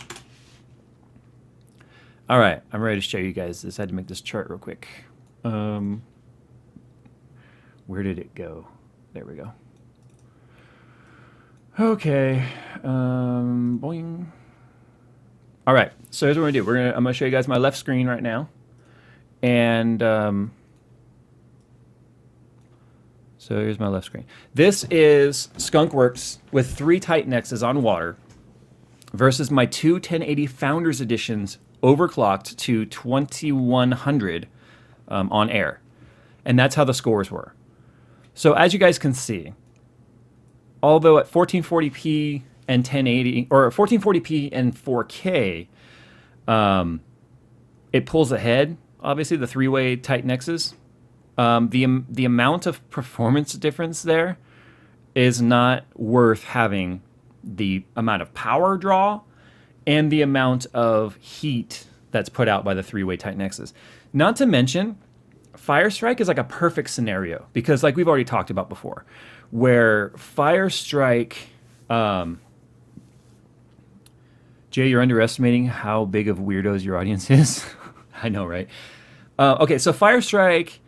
All right, I'm ready to show you guys this. I had to make this chart real quick. Where did it go? There we go. Okay. Boing. All right. So here's what we're gonna do. I'm gonna show you guys my left screen right now, and so here's my left screen. This is Skunkworks with 3 Titan X's on water versus my 2 1080 Founders Editions overclocked to 2100 on air, and that's how the scores were. So as you guys can see, although at 1440p and 1080, or 1440p and 4K, it pulls ahead. Obviously, the 3-way Titan X's. The amount of performance difference there is not worth having the amount of power draw and the amount of heat that's put out by the 3-way Titan X's. Not to mention, Fire Strike is like a perfect scenario because, like we've already talked about before, where Fire Strike, Jay, you're underestimating how big of weirdos your audience is. I know, right? Okay, so Fire Strike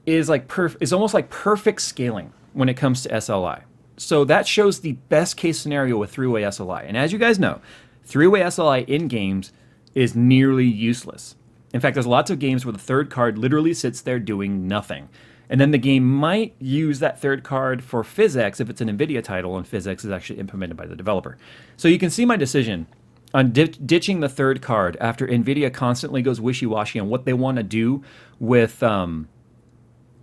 is like is almost like perfect scaling when it comes to SLI. So that shows the best case scenario with 3-way SLI. And as you guys know, 3-way SLI in games is nearly useless. In fact, there's lots of games where the third card literally sits there doing nothing. And then the game might use that third card for PhysX if it's an NVIDIA title and PhysX is actually implemented by the developer. So you can see my decision on ditching the third card after NVIDIA constantly goes wishy-washy on what they want to do with 3-way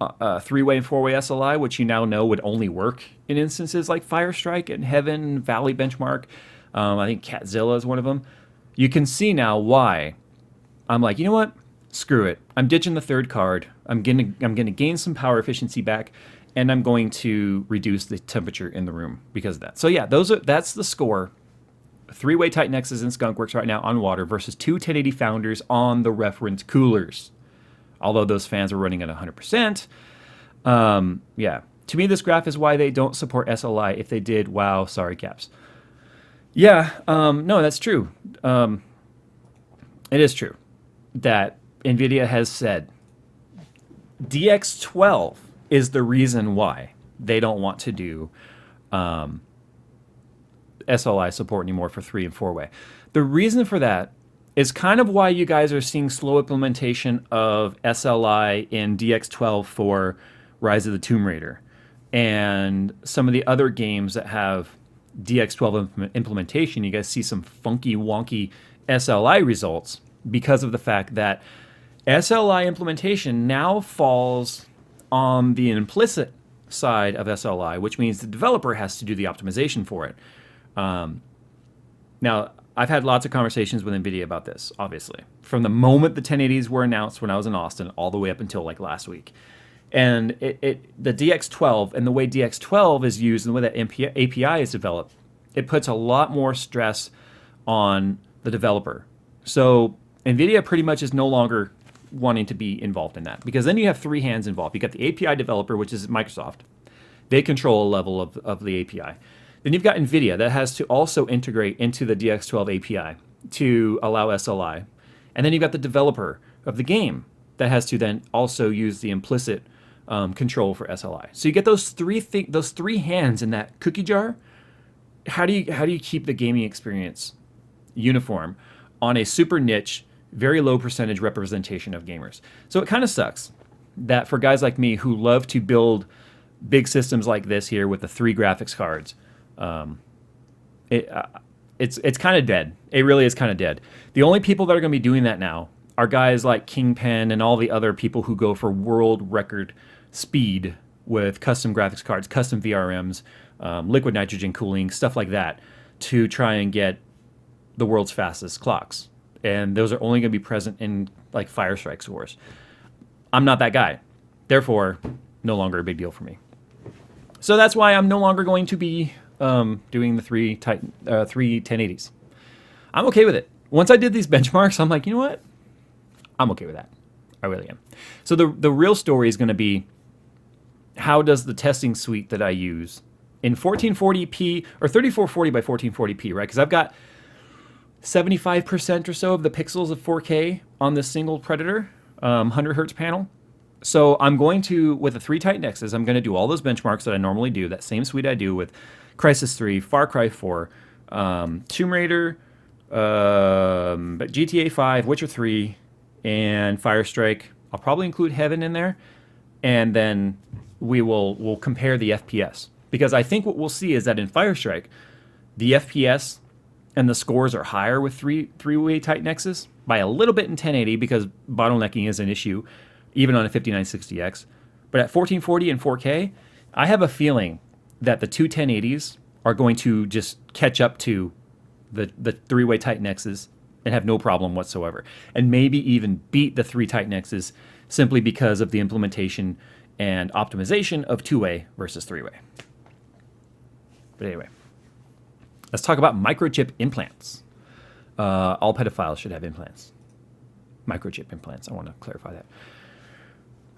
and 4-way SLI, which you now know would only work in instances like Fire Strike and Heaven, Valley Benchmark. I think Catzilla is one of them. You can see now why I'm like, you know what? Screw it. I'm ditching the third card. I'm gonna gain some power efficiency back, and I'm going to reduce the temperature in the room because of that. So yeah, that's the score. 3-way Titan X's in Skunkworks right now on water versus 2 1080 Founders on the reference coolers. Although those fans are running at 100%. Yeah. To me, this graph is why they don't support SLI. If they did, wow, sorry, Caps. Yeah, no, that's true. It is true that NVIDIA has said DX12 is the reason why they don't want to do SLI support anymore for 3 and 4-way. The reason for that is kind of why you guys are seeing slow implementation of SLI in DX12 for Rise of the Tomb Raider. and some of the other games that have DX12 implementation, you guys see some funky, wonky SLI results because of the fact that SLI implementation now falls on the implicit side of SLI, which means the developer has to do the optimization for it. Now, I've had lots of conversations with NVIDIA about this, obviously, from the moment the 1080s were announced when I was in Austin all the way up until like last week. And the DX12 and the way DX12 is used and the way that API is developed, it puts a lot more stress on the developer. So NVIDIA pretty much is no longer wanting to be involved in that, because then you have three hands involved. You got the API developer, which is Microsoft. They control a level of the API. Then you've got NVIDIA that has to also integrate into the DX12 API to allow SLI. And then you've got the developer of the game that has to then also use the implicit control for SLI. So you get those three hands in that cookie jar. How do you keep the gaming experience uniform on a super niche, very low percentage representation of gamers? So it kind of sucks that for guys like me who love to build big systems like this here with the 3 graphics cards, it's kind of dead. It really is kind of dead. The only people that are going to be doing that now are guys like Kingpin and all the other people who go for world record speed with custom graphics cards, custom VRMs, liquid nitrogen cooling, stuff like that, to try and get the world's fastest clocks. And those are only going to be present in like Firestrike's wars. I'm not that guy. Therefore, no longer a big deal for me. So that's why I'm no longer going to be doing the three 1080s. I'm okay with it. Once I did these benchmarks, I'm like, you know what? I'm okay with that. I really am. So the real story is going to be, how does the testing suite that I use in 1440p or 3440 by 1440p, right? Because I've got 75% or so of the pixels of 4K on this single Predator 100 hertz panel. So I'm going to, with the 3 Titan X's, I'm going to do all those benchmarks that I normally do, that same suite I do with Crysis 3, Far Cry 4, Tomb Raider, GTA 5, Witcher 3, and Firestrike. I'll probably include Heaven in there, and then we'll compare the FPS. Because I think what we'll see is that in Firestrike, the FPS and the scores are higher with three-way Titan X's by a little bit in 1080 because bottlenecking is an issue, even on a 5960X. But at 1440 and 4K, I have a feeling that the two 1080s are going to just catch up to the three-way Titan X's and have no problem whatsoever. And maybe even beat the 3 Titan X's simply because of the implementation and optimization of 2-way versus 3-way. But anyway, let's talk about microchip implants. All pedophiles should have implants. Microchip implants, I want to clarify that.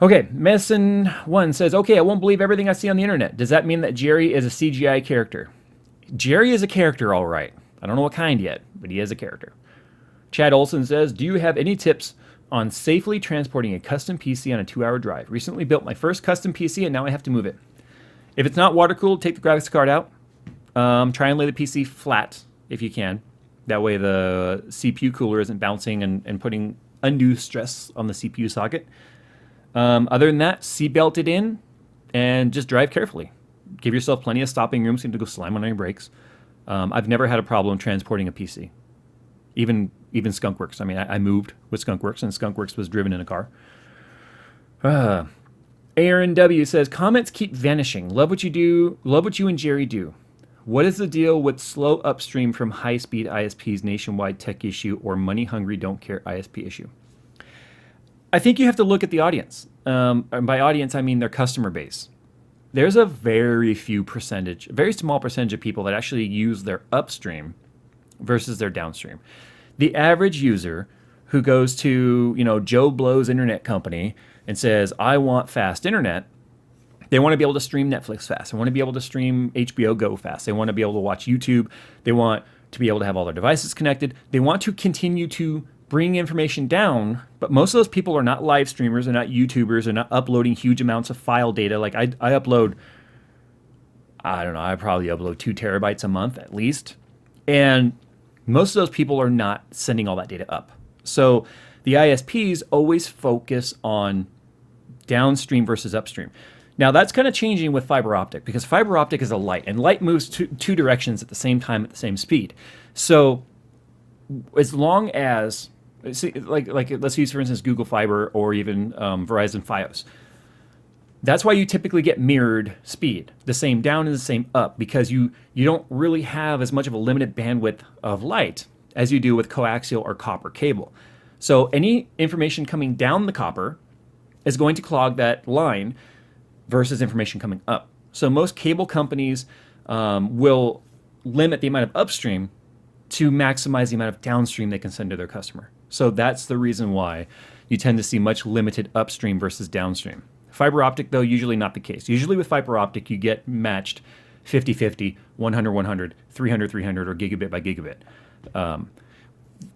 Okay, Medicine1 says, okay, I won't believe everything I see on the internet. Does that mean that Jerry is a CGI character? Jerry is a character, all right. I don't know what kind yet, but he is a character. Chad Olson says, do you have any tips on safely transporting a custom PC on a 2-hour drive? Recently built my first custom PC and now I have to move it. If it's not water-cooled, take the graphics card out. Try and lay the PC flat if you can. That way the CPU cooler isn't bouncing and putting undue stress on the CPU socket. Other than that, seatbelt it in and just drive carefully. Give yourself plenty of stopping room so you don't go slam on your brakes. I've never had a problem transporting a PC. Even Skunkworks. I mean, I moved with Skunkworks, and Skunkworks was driven in a car. Aaron W. says, comments keep vanishing. Love what you do. Love what you and Jerry do. What is the deal with slow upstream from high-speed ISPs, nationwide tech issue, or money-hungry don't care ISP issue? I think you have to look at the audience. And by audience, I mean their customer base. There's a very small percentage of people that actually use their upstream versus their downstream. The average user who goes to, Joe Blow's internet company and says, I want fast internet, they want to be able to stream Netflix fast. They want to be able to stream HBO Go fast. They want to be able to watch YouTube. They want to be able to have all their devices connected. They want to continue to bring information down, but most of those people are not live streamers. They're not YouTubers. They're not uploading huge amounts of file data. Like I upload, I don't know, I probably upload 2 terabytes a month at least. And most of those people are not sending all that data up. So the ISPs always focus on downstream versus upstream. Now that's kind of changing with fiber optic because fiber optic is a light, and light moves two directions at the same time at the same speed. So as long as, see, like let's use for instance Google Fiber or even Verizon Fios. That's why you typically get mirrored speed, the same down and the same up, because you don't really have as much of a limited bandwidth of light as you do with coaxial or copper cable. So any information coming down the copper is going to clog that line versus information coming up. So most cable companies will limit the amount of upstream to maximize the amount of downstream they can send to their customer. So that's the reason why you tend to see much limited upstream versus downstream. Fiber optic, though, usually not the case. Usually with fiber optic, you get matched 50-50, 100-100, 300-300, or gigabit by gigabit.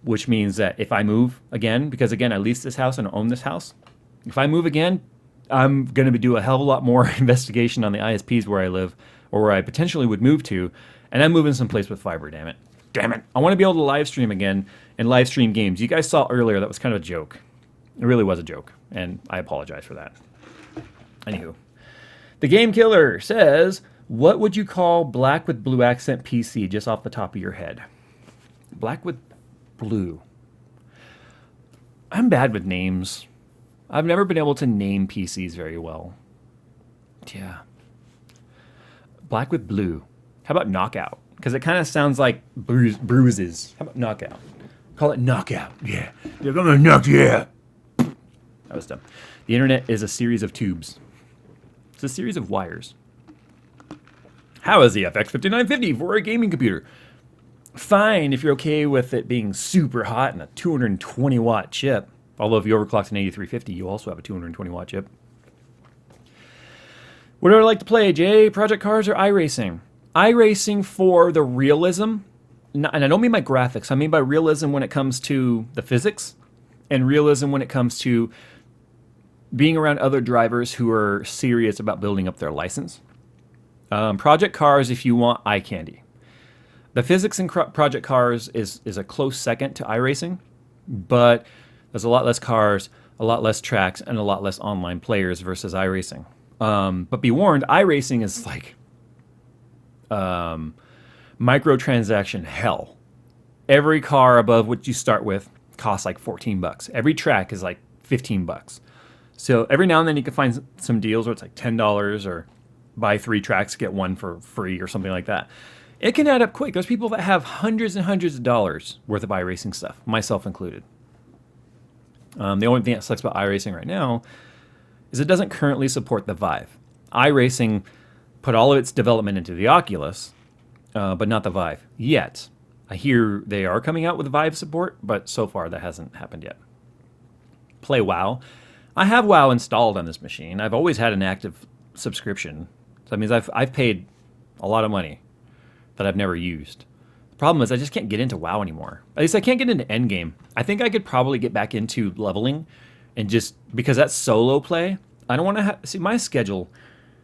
Which means that if I move again, because again, I lease this house and own this house, if I move again, I'm going to do a hell of a lot more investigation on the ISPs where I live or where I potentially would move to, and I'm moving someplace with fiber, damn it. Damn it. I want to be able to live stream again and live stream games. You guys saw earlier that was kind of a joke. It really was a joke, and I apologize for that. Anywho, the Game Killer says, what would you call black with blue accent PC just off the top of your head? Black with blue. I'm bad with names. I've never been able to name PCs very well. Yeah. Black with blue. How about knockout? Because it kind of sounds like bruises. How about knockout? Call it knockout. Yeah. They're gonna knock you out. That was dumb. The internet is a series of tubes. It's a series of wires. How is the FX 5950 for a gaming computer? Fine if you're okay with it being super hot and a 220 watt chip. Although if you overclocked an 8350, you also have a 220 watt chip. What do I like to play, Jay? Project Cars or iRacing? iRacing for the realism. And I don't mean by graphics. I mean by realism when it comes to the physics and realism when it comes to being around other drivers who are serious about building up their license. Project Cars if you want eye candy. The physics in Project Cars is a close second to iRacing, but there's a lot less cars, a lot less tracks, and a lot less online players versus iRacing. But be warned, iRacing is like microtransaction hell. Every car above what you start with costs like $14. Every track is like $15. So every now and then you can find some deals where it's like $10 or buy 3 tracks, get 1 for free or something like that. It can add up quick. There's people that have hundreds and hundreds of dollars worth of iRacing stuff, myself included. The only thing that sucks about iRacing right now is it doesn't currently support the Vive. iRacing put all of its development into the Oculus, but not the Vive yet. I hear they are coming out with Vive support, but so far that hasn't happened yet. Play WoW. I have WoW installed on this machine. I've always had an active subscription. So that means I've paid a lot of money that I've never used. The problem is I just can't get into WoW anymore. At least I can't get into endgame. I think I could probably get back into leveling and just, because that's solo play, I don't want to see, my schedule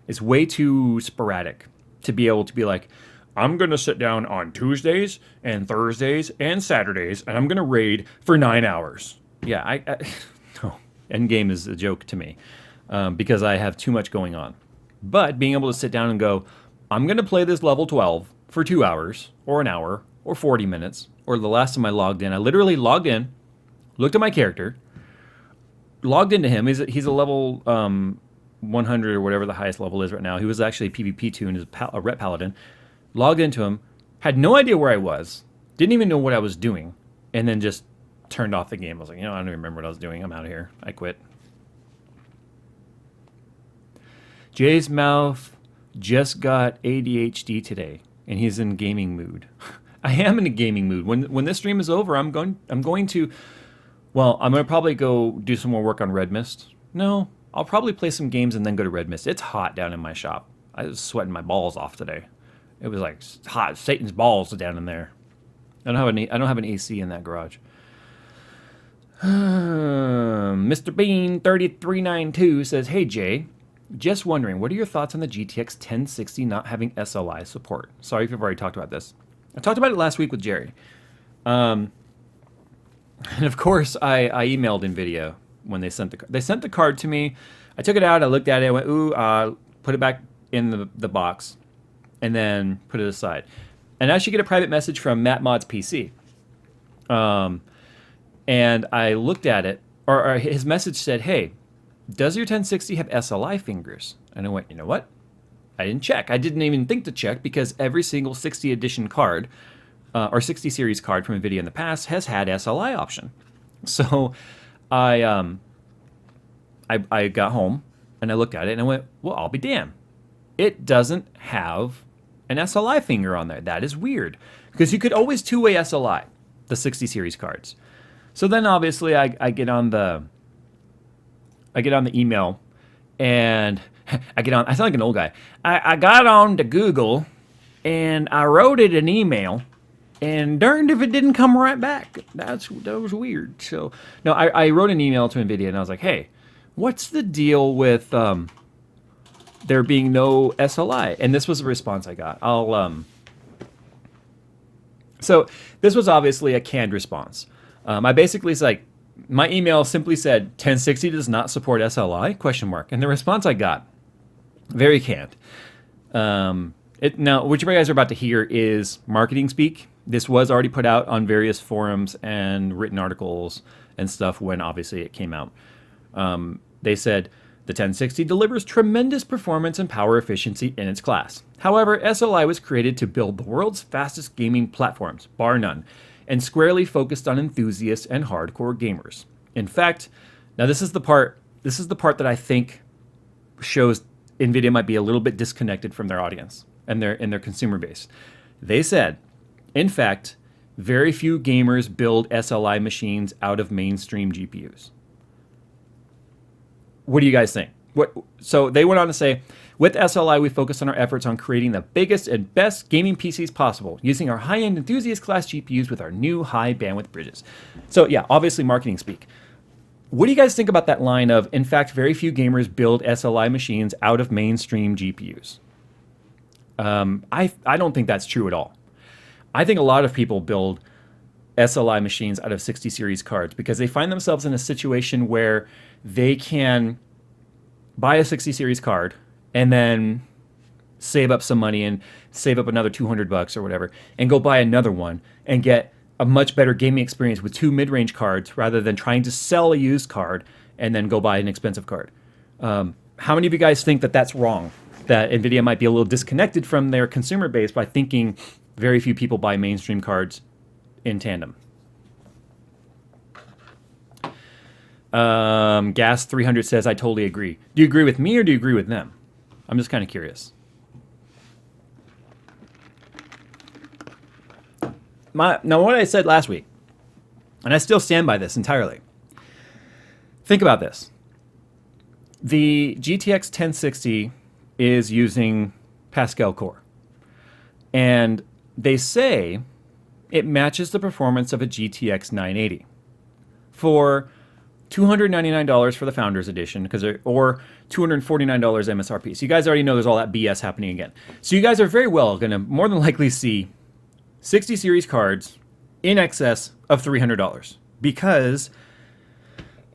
is way too sporadic to be able to be like, I'm going to sit down on Tuesdays and Thursdays and Saturdays and I'm going to raid for 9 hours. Yeah, no, endgame is a joke to me because I have too much going on. But being able to sit down and go, I'm going to play this level 12 for 2 hours or an hour or 40 minutes, or the last time I logged in, I literally logged in, looked at my character, logged into him. He's a level 100 or whatever the highest level is right now. He was actually a PvP tune, is a Ret Paladin. Logged into him, had no idea where I was, didn't even know what I was doing, and then just turned off the game. I was like, I don't even remember what I was doing. I'm out of here. I quit. Jay's mouth just got ADHD today, and he's in gaming mood. I am in a gaming mood. When this stream is over, I'm going to probably go do some more work on Red Mist. No, I'll probably play some games and then go to Red Mist. It's hot down in my shop. I was sweating my balls off today. It was like hot. Satan's balls down in there. I don't have an AC in that garage. Mr. Bean 3392 says, "Hey Jay, just wondering, what are your thoughts on the GTX 1060 not having SLI support?" Sorry if I've already talked about this. I talked about it last week with Jerry. And of course, I emailed NVIDIA when they sent the card to me. I took it out, I looked at it, I went, ooh, put it back in the box, and then put it aside. And I actually get a private message from Matt Mod's PC. And I looked at it, or his message said, "Hey, does your 1060 have SLI fingers?" And I went, you know what? I didn't check. I didn't even think to check because every single 60 edition card or 60 series card from NVIDIA in the past has had SLI option. So I got home and I looked at it and I went, well, I'll be damned. It doesn't have an SLI finger on there. That is weird because you could always two-way SLI the 60 series cards. So then obviously I get on the email and I sound like an old guy. I got on to Google and I wrote it an email and darned if it didn't come right back. That was weird. So no, I wrote an email to NVIDIA and I was like, hey, what's the deal with there being no SLI? And this was the response I got. So this was obviously a canned response. I basically was like, my email simply said 1060 does not support SLI ? And the response I got, very canned. Now, what you guys are about to hear is marketing speak. This was already put out on various forums and written articles and stuff when obviously it came out. They said, the 1060 delivers tremendous performance and power efficiency in its class. However, SLI was created to build the world's fastest gaming platforms, bar none, and squarely focused on enthusiasts and hardcore gamers. In fact, now this is the part that I think shows NVIDIA might be a little bit disconnected from their audience and their consumer base. They said, in fact, very few gamers build SLI machines out of mainstream GPUs. What do you guys think? So they went on to say, with SLI, we focus on our efforts on creating the biggest and best gaming PCs possible, using our high-end enthusiast class GPUs with our new high bandwidth bridges. So yeah, obviously marketing speak. What do you guys think about that line of, in fact, very few gamers build SLI machines out of mainstream GPUs? I don't think that's true at all. I think a lot of people build SLI machines out of 60 series cards because they find themselves in a situation where they can buy a 60 series card and then save up some money and save up another $200 or whatever and go buy another one and get a much better gaming experience with two mid-range cards rather than trying to sell a used card and then go buy an expensive card. How many of you guys think that that's wrong? That NVIDIA might be a little disconnected from their consumer base by thinking very few people buy mainstream cards in tandem? Gas 300 says, I totally agree. Do you agree with me or do you agree with them? I'm just kind of curious. Now, what I said last week, and I still stand by this entirely. Think about this. The GTX 1060 is using Pascal core. And they say it matches the performance of a GTX 980 for $299 for the Founders Edition, or $249 MSRP. So you guys already know there's all that BS happening again. So you guys are very well going to more than likely see 60 series cards in excess of $300 because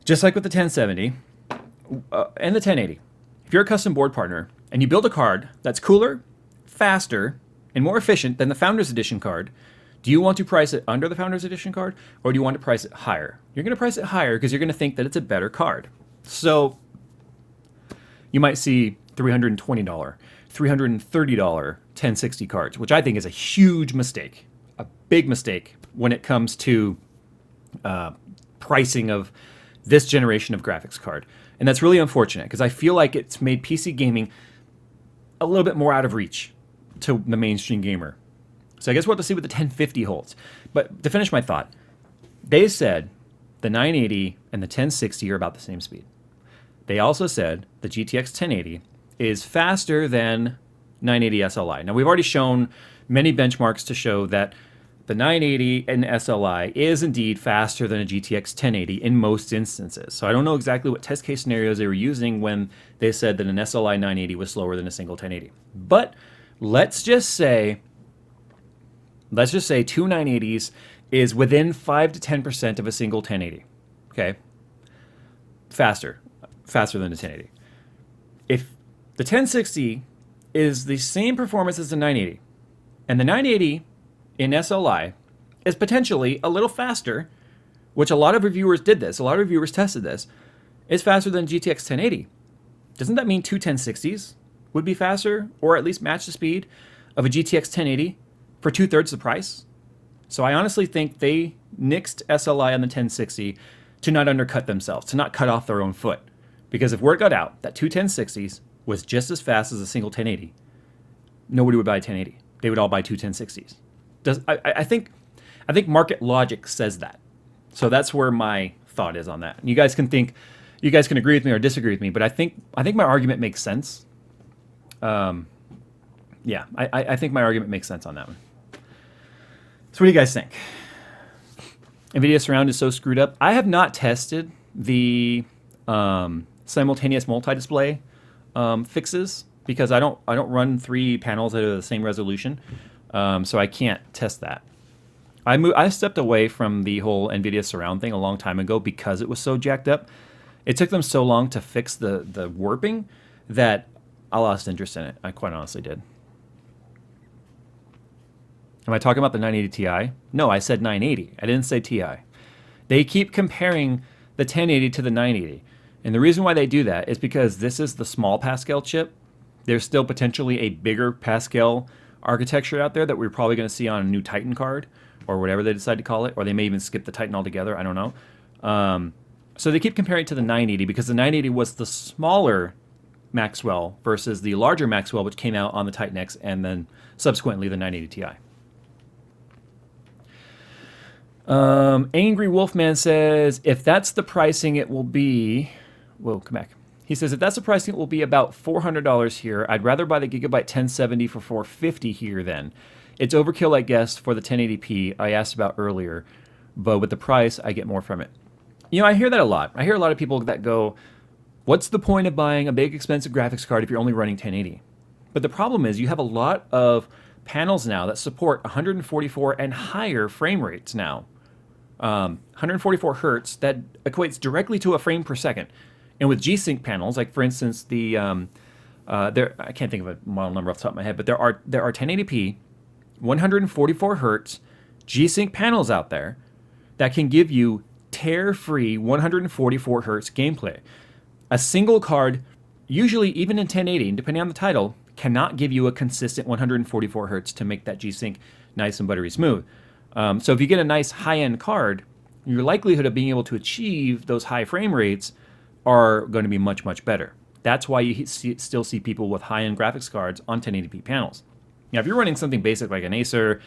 just like with the 1070 and the 1080, if you're a custom board partner and you build a card that's cooler, faster, and more efficient than the Founders Edition card, do you want to price it under the Founders Edition card or do you want to price it higher? You're going to price it higher because you're going to think that it's a better card. So you might see $320, $330 1060 cards, which I think is a huge mistake, a big mistake when it comes to pricing of this generation of graphics card. And that's really unfortunate because I feel like it's made PC gaming a little bit more out of reach to the mainstream gamer. So I guess we'll have to see what the 1050 holds. But to finish my thought, they said the 980 and the 1060 are about the same speed. They also said the GTX 1080 is faster than 980 SLI. Now, we've already shown many benchmarks to show that the 980 and SLI is indeed faster than a GTX 1080 in most instances. So I don't know exactly what test case scenarios they were using when they said that an SLI 980 was slower than a single 1080. But let's just say two 980s is within 5 to 10% of a single 1080. Okay? Faster than a 1080. The 1060 is the same performance as the 980. And the 980 in SLI is potentially a little faster, which a lot of reviewers did this. A lot of reviewers tested this. It's faster than GTX 1080. Doesn't that mean two 1060s would be faster, or at least match the speed of a GTX 1080 for 2/3 the price? So I honestly think they nixed SLI on the 1060 to not undercut themselves, to not cut off their own foot. Because if word got out that two 1060s was just as fast as a single 1080, nobody would buy a 1080. They would all buy two 1060s. I think market logic says that. So that's where my thought is on that. And you guys can agree with me or disagree with me, but I think my argument makes sense. Yeah, I think my argument makes sense on that one. So what do you guys think? NVIDIA Surround is so screwed up. I have not tested the simultaneous multi-display fixes because I don't run 3 panels that are the same resolution, so I can't test that. I stepped away from the whole NVIDIA Surround thing a long time ago because it was so jacked up. It took them so long to fix the warping that I lost interest in it. I quite honestly did. Am I talking about the 980 Ti? No, I said 980. I didn't say Ti. They keep comparing the 1080 to the 980. And the reason why they do that is because this is the small Pascal chip. There's still potentially a bigger Pascal architecture out there that we're probably going to see on a new Titan card or whatever they decide to call it, or they may even skip the Titan altogether. I don't know. So they keep comparing it to the 980 because the 980 was the smaller Maxwell versus the larger Maxwell, which came out on the Titan X and then subsequently the 980 Ti. Angry Wolfman says, if that's the pricing, it will be... Whoa, come back. He says, if that's the pricing, it will be about $400 here. I'd rather buy the Gigabyte 1070 for $450 here then. It's overkill, I guess, for the 1080p I asked about earlier, but with the price, I get more from it. You know, I hear that a lot. I hear a lot of people that go, what's the point of buying a big expensive graphics card if you're only running 1080? But the problem is you have a lot of panels now that support 144 and higher frame rates now. 144 hertz, that equates directly to a frame per second. And with G-Sync panels, like for instance, I can't think of a model number off the top of my head, but there are 1080p, 144 hertz G-Sync panels out there that can give you tear-free 144 hertz gameplay. A single card, usually even in 1080, depending on the title, cannot give you a consistent 144 hertz to make that G-Sync nice and buttery smooth. So if you get a nice high-end card, your likelihood of being able to achieve those high frame rates are going to be much, much better. That's why you still see people with high-end graphics cards on 1080p panels. Now, if you're running something basic like an Acer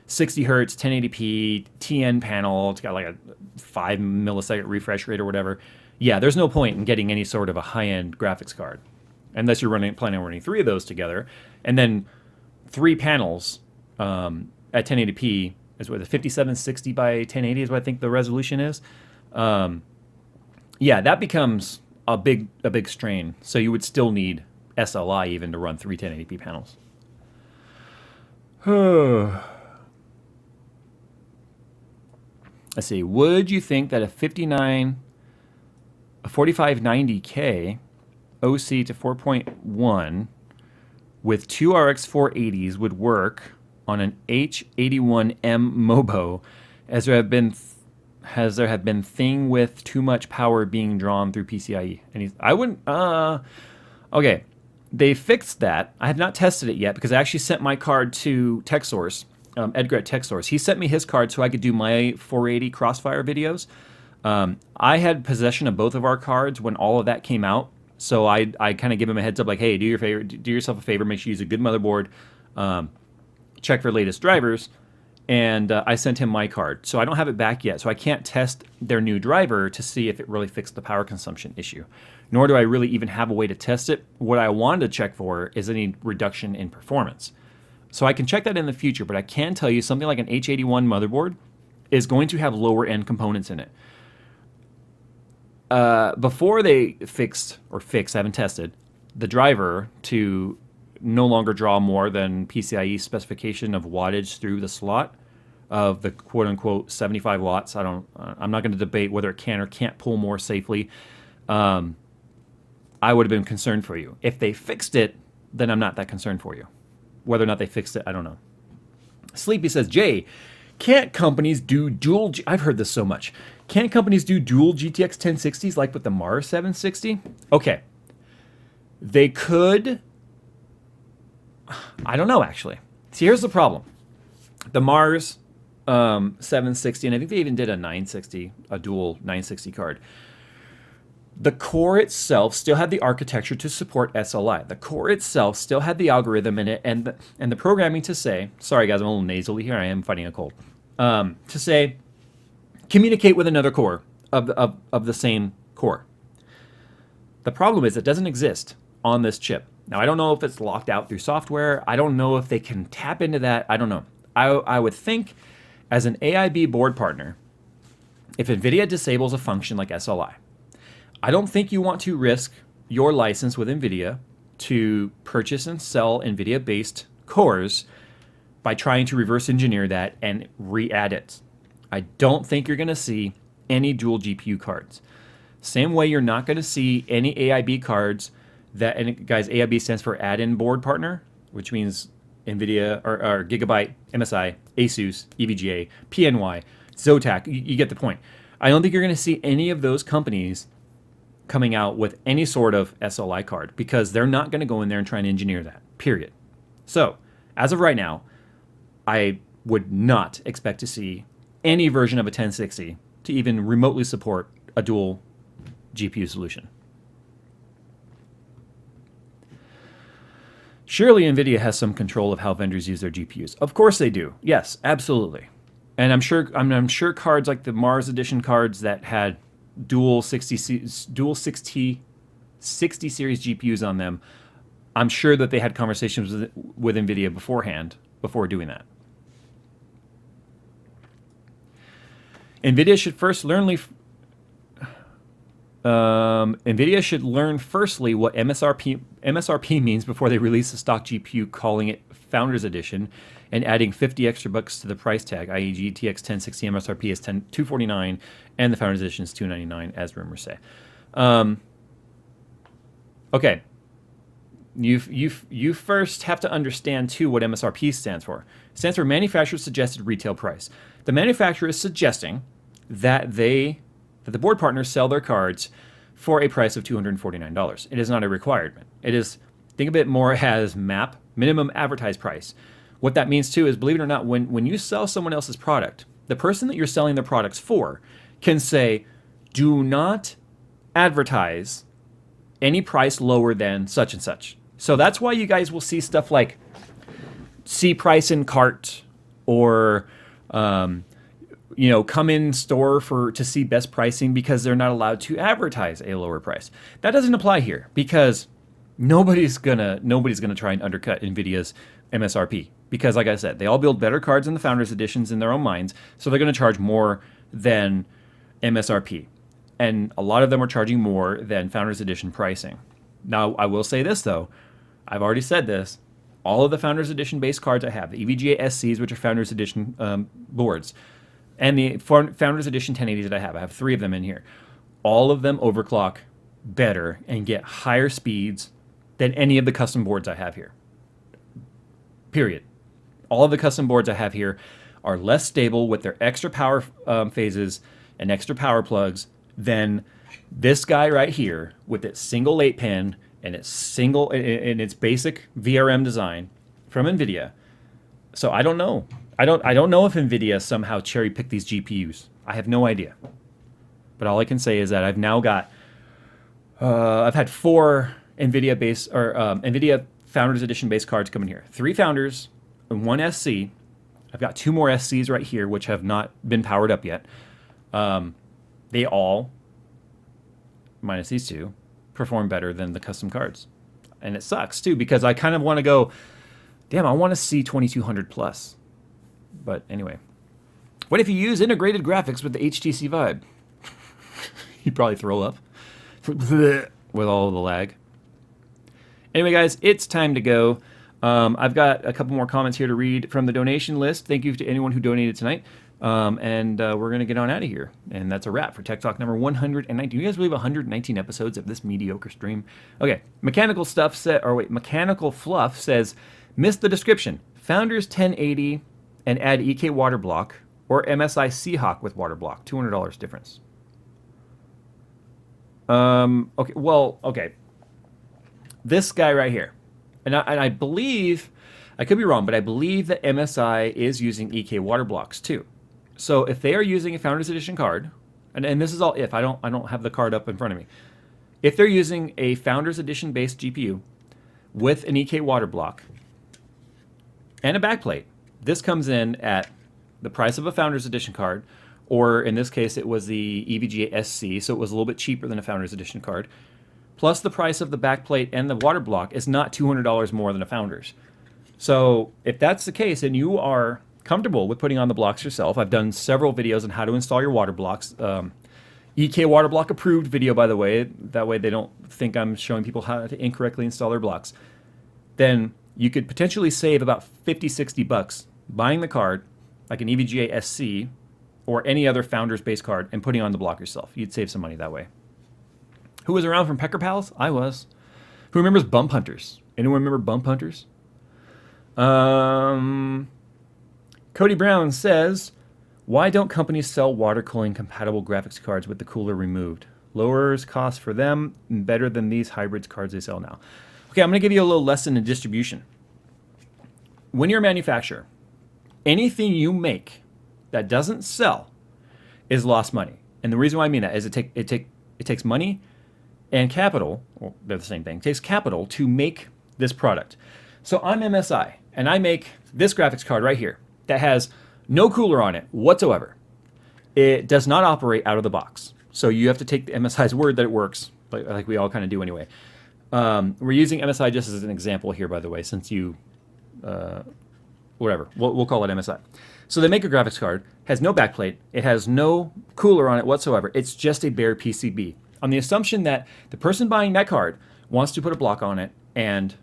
60 hertz 1080p TN panel, it's got like a 5 millisecond refresh rate or whatever, yeah, there's no point in getting any sort of a high-end graphics card unless you're planning on running 3 of those together, and then 3 panels at 1080p is what the 5760 by 1080 is what I think the resolution is. Yeah, that becomes a big strain. So you would still need SLI even to run 3 1080p panels. Let's see. Would you think that a 4590K OC to 4.1 with 2 RX 480s would work on an H81M MOBO, as there have been thing with too much power being drawn through PCIe? And I wouldn't. Okay, they fixed that. I have not tested it yet because I actually sent my card to TechSource, Edgar at TechSource. He sent me his card so I could do my 480 Crossfire videos. I had possession of both of our cards when all of that came out, so I kind of give him a heads up, like, hey, do yourself a favor, make sure you use a good motherboard, check for latest drivers, and I sent him my card. So I don't have it back yet, so I can't test their new driver to see if it really fixed the power consumption issue, nor do I really even have a way to test it. What I wanted to check for is any reduction in performance. So I can check that in the future, but I can tell you something like an H81 motherboard is going to have lower end components in it. Before they fixed, I haven't tested, the driver to no longer draw more than PCIe specification of wattage through the slot of the quote-unquote 75 watts. I'm not going to debate whether it can or can't pull more safely. I I would have been concerned for you. If they fixed it, then I'm not that concerned for you. Whether or not they fixed it, I don't know. Sleepy says, Jay, can't companies do dual... I've heard this so much. Can't companies do dual GTX 1060s like with the Mars 760? Okay. They could... I don't know, actually. See, here's the problem. The Mars 760, and I think they even did a 960, a dual 960 card. The core itself still had the architecture to support SLI. The core itself still had the algorithm in it and the programming to say, sorry guys, I'm a little nasally here, I am fighting a cold, to say, communicate with another core of the same core. The problem is it doesn't exist on this chip. Now, I don't know if it's locked out through software. I don't know if they can tap into that. I don't know. I would think as an AIB board partner, if NVIDIA disables a function like SLI, I don't think you want to risk your license with NVIDIA to purchase and sell NVIDIA-based cores by trying to reverse engineer that and re-add it. I don't think you're going to see any dual GPU cards. Same way you're not going to see any AIB cards that, and guys, AIB stands for add-in board partner, which means NVIDIA or Gigabyte, MSI, ASUS, EVGA, PNY, Zotac. You get the point. I don't think you're going to see any of those companies coming out with any sort of SLI card because they're not going to go in there and try and engineer that, period. So, as of right now, I would not expect to see any version of a 1060 to even remotely support a dual GPU solution. Surely NVIDIA has some control of how vendors use their GPUs. Of course they do. Yes, absolutely. And I'm sure cards like the Mars Edition cards that had dual 60 series GPUs on them, I'm sure that they had conversations with NVIDIA beforehand before doing that. NVIDIA should first learn NVIDIA should learn firstly what MSRP means before they release a stock GPU, calling it Founders Edition and adding 50 extra bucks to the price tag, i.e. GTX 1060 MSRP is $249 and the Founders Edition is $299, as rumors say. Okay. You first have to understand, too, what MSRP stands for. It stands for Manufacturer Suggested Retail Price. The manufacturer is suggesting that the board partners sell their cards for a price of $249. It is not a requirement. It is, think of it more as MAP, minimum advertised price. What that means, too, is, believe it or not, when you sell someone else's product, the person that you're selling their products for can say, do not advertise any price lower than such and such. So that's why you guys will see stuff like see price in cart or come in store to see best pricing, because they're not allowed to advertise a lower price. That doesn't apply here because nobody's gonna try and undercut NVIDIA's MSRP, because like I said, they all build better cards in the Founders Editions in their own minds, so they're going to charge more than MSRP. And a lot of them are charging more than Founders Edition pricing. Now, I will say this, though. I've already said this. All of the Founders Edition base cards I have, the EVGA SCs, which are Founders Edition boards, and the Founders Edition 1080s that I have 3 of them in here. All of them overclock better and get higher speeds than any of the custom boards I have here. Period. All of the custom boards I have here are less stable with their extra power phases and extra power plugs than this guy right here with its single 8-pin and its basic VRM design from NVIDIA. So I don't know. I don't know if NVIDIA somehow cherry-picked these GPUs. I have no idea. But all I can say is that I've now got I've had 4 NVIDIA Founders Edition base cards come in here. 3 Founders and 1 SC. I've got 2 more SCs right here, which have not been powered up yet. They all, minus these 2, perform better than the custom cards. And it sucks, too, because I kind of want to go, damn, I want to see 2200 plus. But anyway. What if you use integrated graphics with the HTC Vibe? You'd probably throw up with all of the lag. Anyway, guys, it's time to go. I've got a couple more comments here to read from the donation list. Thank you to anyone who donated tonight. And we're going to get on out of here. And that's a wrap for Tech Talk number 119. Do you guys believe 119 episodes of this mediocre stream? Okay, Mechanical Fluff says, missed the description. Founders 1080 and add EK water block, or MSI Seahawk with water block. $200 difference. Okay. This guy right here. And I believe, I could be wrong, but I believe that MSI is using EK water blocks too. So if they are using a Founders Edition card, and this is all if, I don't have the card up in front of me. If they're using a Founders Edition based GPU with an EK water block and a backplate, this comes in at the price of a Founders Edition card, or in this case it was the EVGA SC, so it was a little bit cheaper than a Founders Edition card. Plus the price of the backplate and the water block is not $200 more than a Founders. So if that's the case and you are comfortable with putting on the blocks yourself, I've done several videos on how to install your water blocks. EK water block approved video, by the way. That way they don't think I'm showing people how to incorrectly install their blocks. Then you could potentially save about 50, 60 bucks buying the card, like an EVGA SC or any other Founders-based card, and putting on the block yourself. You'd save some money that way. Who was around from Pecker Pals? I was. Who remembers Bump Hunters? Anyone remember Bump Hunters? Cody Brown says, why don't companies sell water cooling compatible graphics cards with the cooler removed? Lowers cost for them, better than these hybrids cards they sell now. Okay, I'm going to give you a little lesson in distribution. When you're a manufacturer, anything you make that doesn't sell is lost money. And the reason why I mean that is it takes money and capital, well, they're the same thing, it takes capital to make this product. So I'm MSI, and I make this graphics card right here that has no cooler on it whatsoever. It does not operate out of the box. So you have to take the MSI's word that it works, like we all kind of do anyway. We're using MSI just as an example here, by the way, since you, whatever, we'll call it MSI. So they make a graphics card, has no backplate, it has no cooler on it whatsoever. It's just a bare PCB. On the assumption that the person buying that card wants to put a block on it and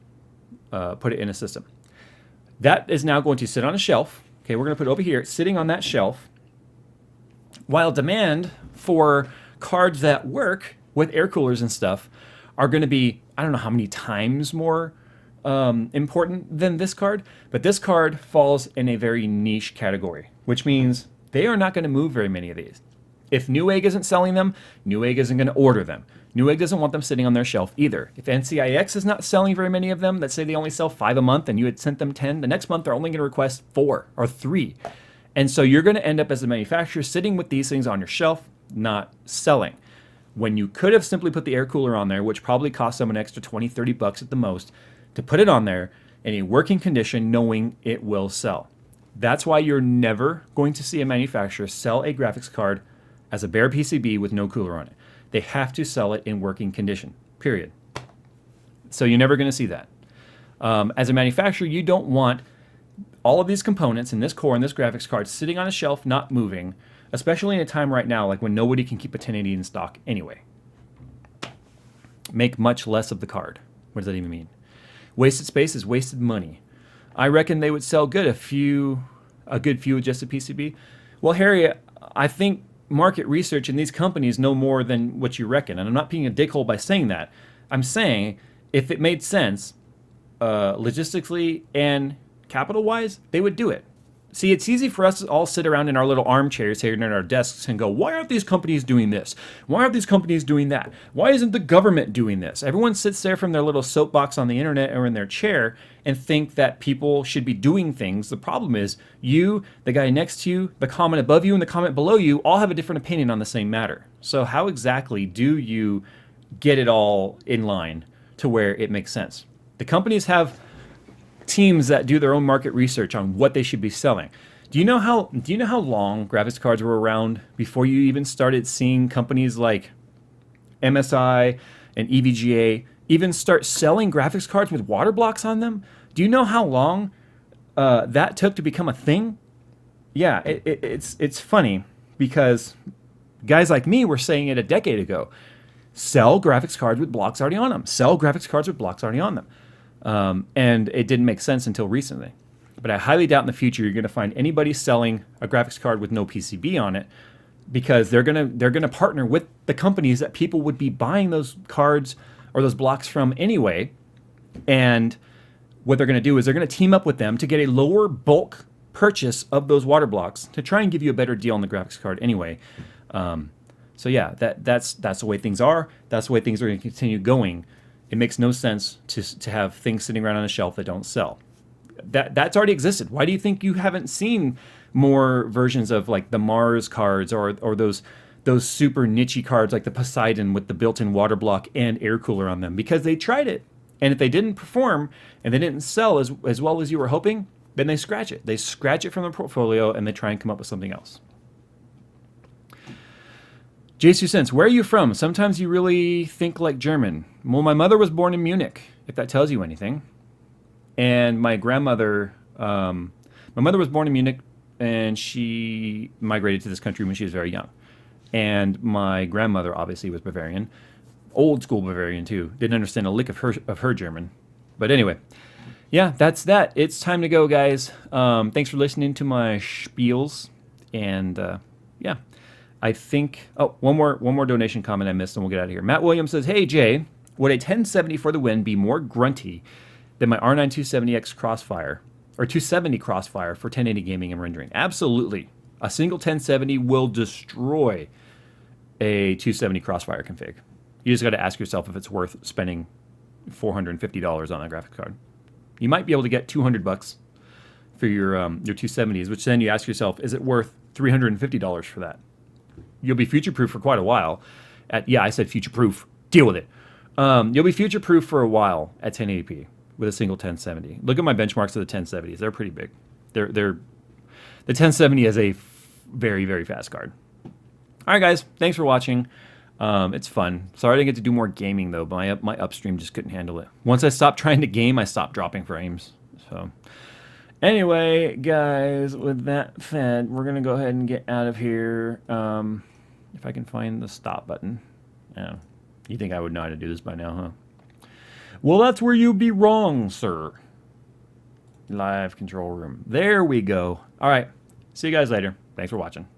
put it in a system. That is now going to sit on a shelf. Okay, we're going to put it over here, sitting on that shelf, while demand for cards that work with air coolers and stuff are going to be, I don't know how many times more important than this card, but this card falls in a very niche category, which means they are not going to move very many of these. If Newegg isn't selling them, Newegg isn't going to order them. Newegg doesn't want them sitting on their shelf either. If NCIX is not selling very many of them, let's say they only sell 5 a month and you had sent them 10, the next month they're only going to request 4 or 3. And so you're going to end up as a manufacturer sitting with these things on your shelf, not selling. When you could have simply put the air cooler on there, which probably cost them an extra 20, 30 bucks at the most, to put it on there in a working condition knowing it will sell. That's why you're never going to see a manufacturer sell a graphics card as a bare PCB with no cooler on it. They have to sell it in working condition, period. So you're never going to see that. As a manufacturer, you don't want all of these components in this core and this graphics card sitting on a shelf, not moving, especially in a time right now like when nobody can keep a 1080 in stock anyway. Make much less of the card. What does that even mean? Wasted space is wasted money. I reckon they would sell good a good few with just a PCB. Well, Harry, I think market research and these companies know more than what you reckon. And I'm not being a dickhole by saying that. I'm saying if it made sense, logistically and capital-wise, they would do it. See, it's easy for us to all sit around in our little armchairs here and at our desks and go, why aren't these companies doing this? Why aren't these companies doing that? Why isn't the government doing this? Everyone sits there from their little soapbox on the internet or in their chair and think that people should be doing things. The problem is you, the guy next to you, the comment above you, and the comment below you all have a different opinion on the same matter. So how exactly do you get it all in line to where it makes sense? The companies have teams that do their own market research on what they should be selling. Do you know how long graphics cards were around before you even started seeing companies like MSI and EVGA even start selling graphics cards with water blocks on them? Do you know how long that took to become a thing? Yeah, it's funny because guys like me were saying it a decade ago. Sell graphics cards with blocks already on them. Sell graphics cards with blocks already on them. And it didn't make sense until recently. But I highly doubt in the future you're going to find anybody selling a graphics card with no PCB on it, because they're gonna partner with the companies that people would be buying those cards or those blocks from anyway. And what they're going to do is they're going to team up with them to get a lower bulk purchase of those water blocks to try and give you a better deal on the graphics card anyway. So yeah, that's the way things are. That's the way things are going to continue going. It makes no sense to have things sitting around on a shelf that don't sell. That's already existed. Why do you think you haven't seen more versions of like the Mars cards or those super niche cards like the Poseidon with the built-in water block and air cooler on them? Because they tried it, and if they didn't perform and they didn't sell as well as you were hoping, then they scratch it. They scratch it from their portfolio and they try and come up with something else. JayzTwoCents, where are you from? Sometimes you really think like German. Well, my mother was born in Munich, if that tells you anything. And my grandmother, my mother was born in Munich, and she migrated to this country when she was very young. And my grandmother obviously was Bavarian, old school Bavarian too. Didn't understand a lick of her German. But anyway, yeah, that's that. It's time to go, guys. Thanks for listening to my spiels. And yeah, I think, oh, one more donation comment I missed and we'll get out of here. Matt Williams says, hey Jay, would a 1070 for the win be more grunty than my R9 270X Crossfire or 270 Crossfire for 1080 gaming and rendering? Absolutely. A single 1070 will destroy a 270 Crossfire config. You just got to ask yourself if it's worth spending $450 on a graphics card. You might be able to get $200 for your 270s, which then you ask yourself, is it worth $350 for that? You'll be future-proof for quite a while. Yeah, I said future-proof. Deal with it. You'll be future-proof for a while at 1080p with a single 1070. Look at my benchmarks of the 1070s. They're pretty big. The 1070 is a very, very fast card. All right, guys. Thanks for watching. It's fun. Sorry I didn't get to do more gaming, though. But my upstream just couldn't handle it. Once I stopped trying to game, I stopped dropping frames. So anyway, guys, with that said, we're going to go ahead and get out of here. If I can find the stop button. Yeah. You think I would know how to do this by now, huh? Well, that's where you'd be wrong, sir. Live control room. There we go. All right. See you guys later. Thanks for watching.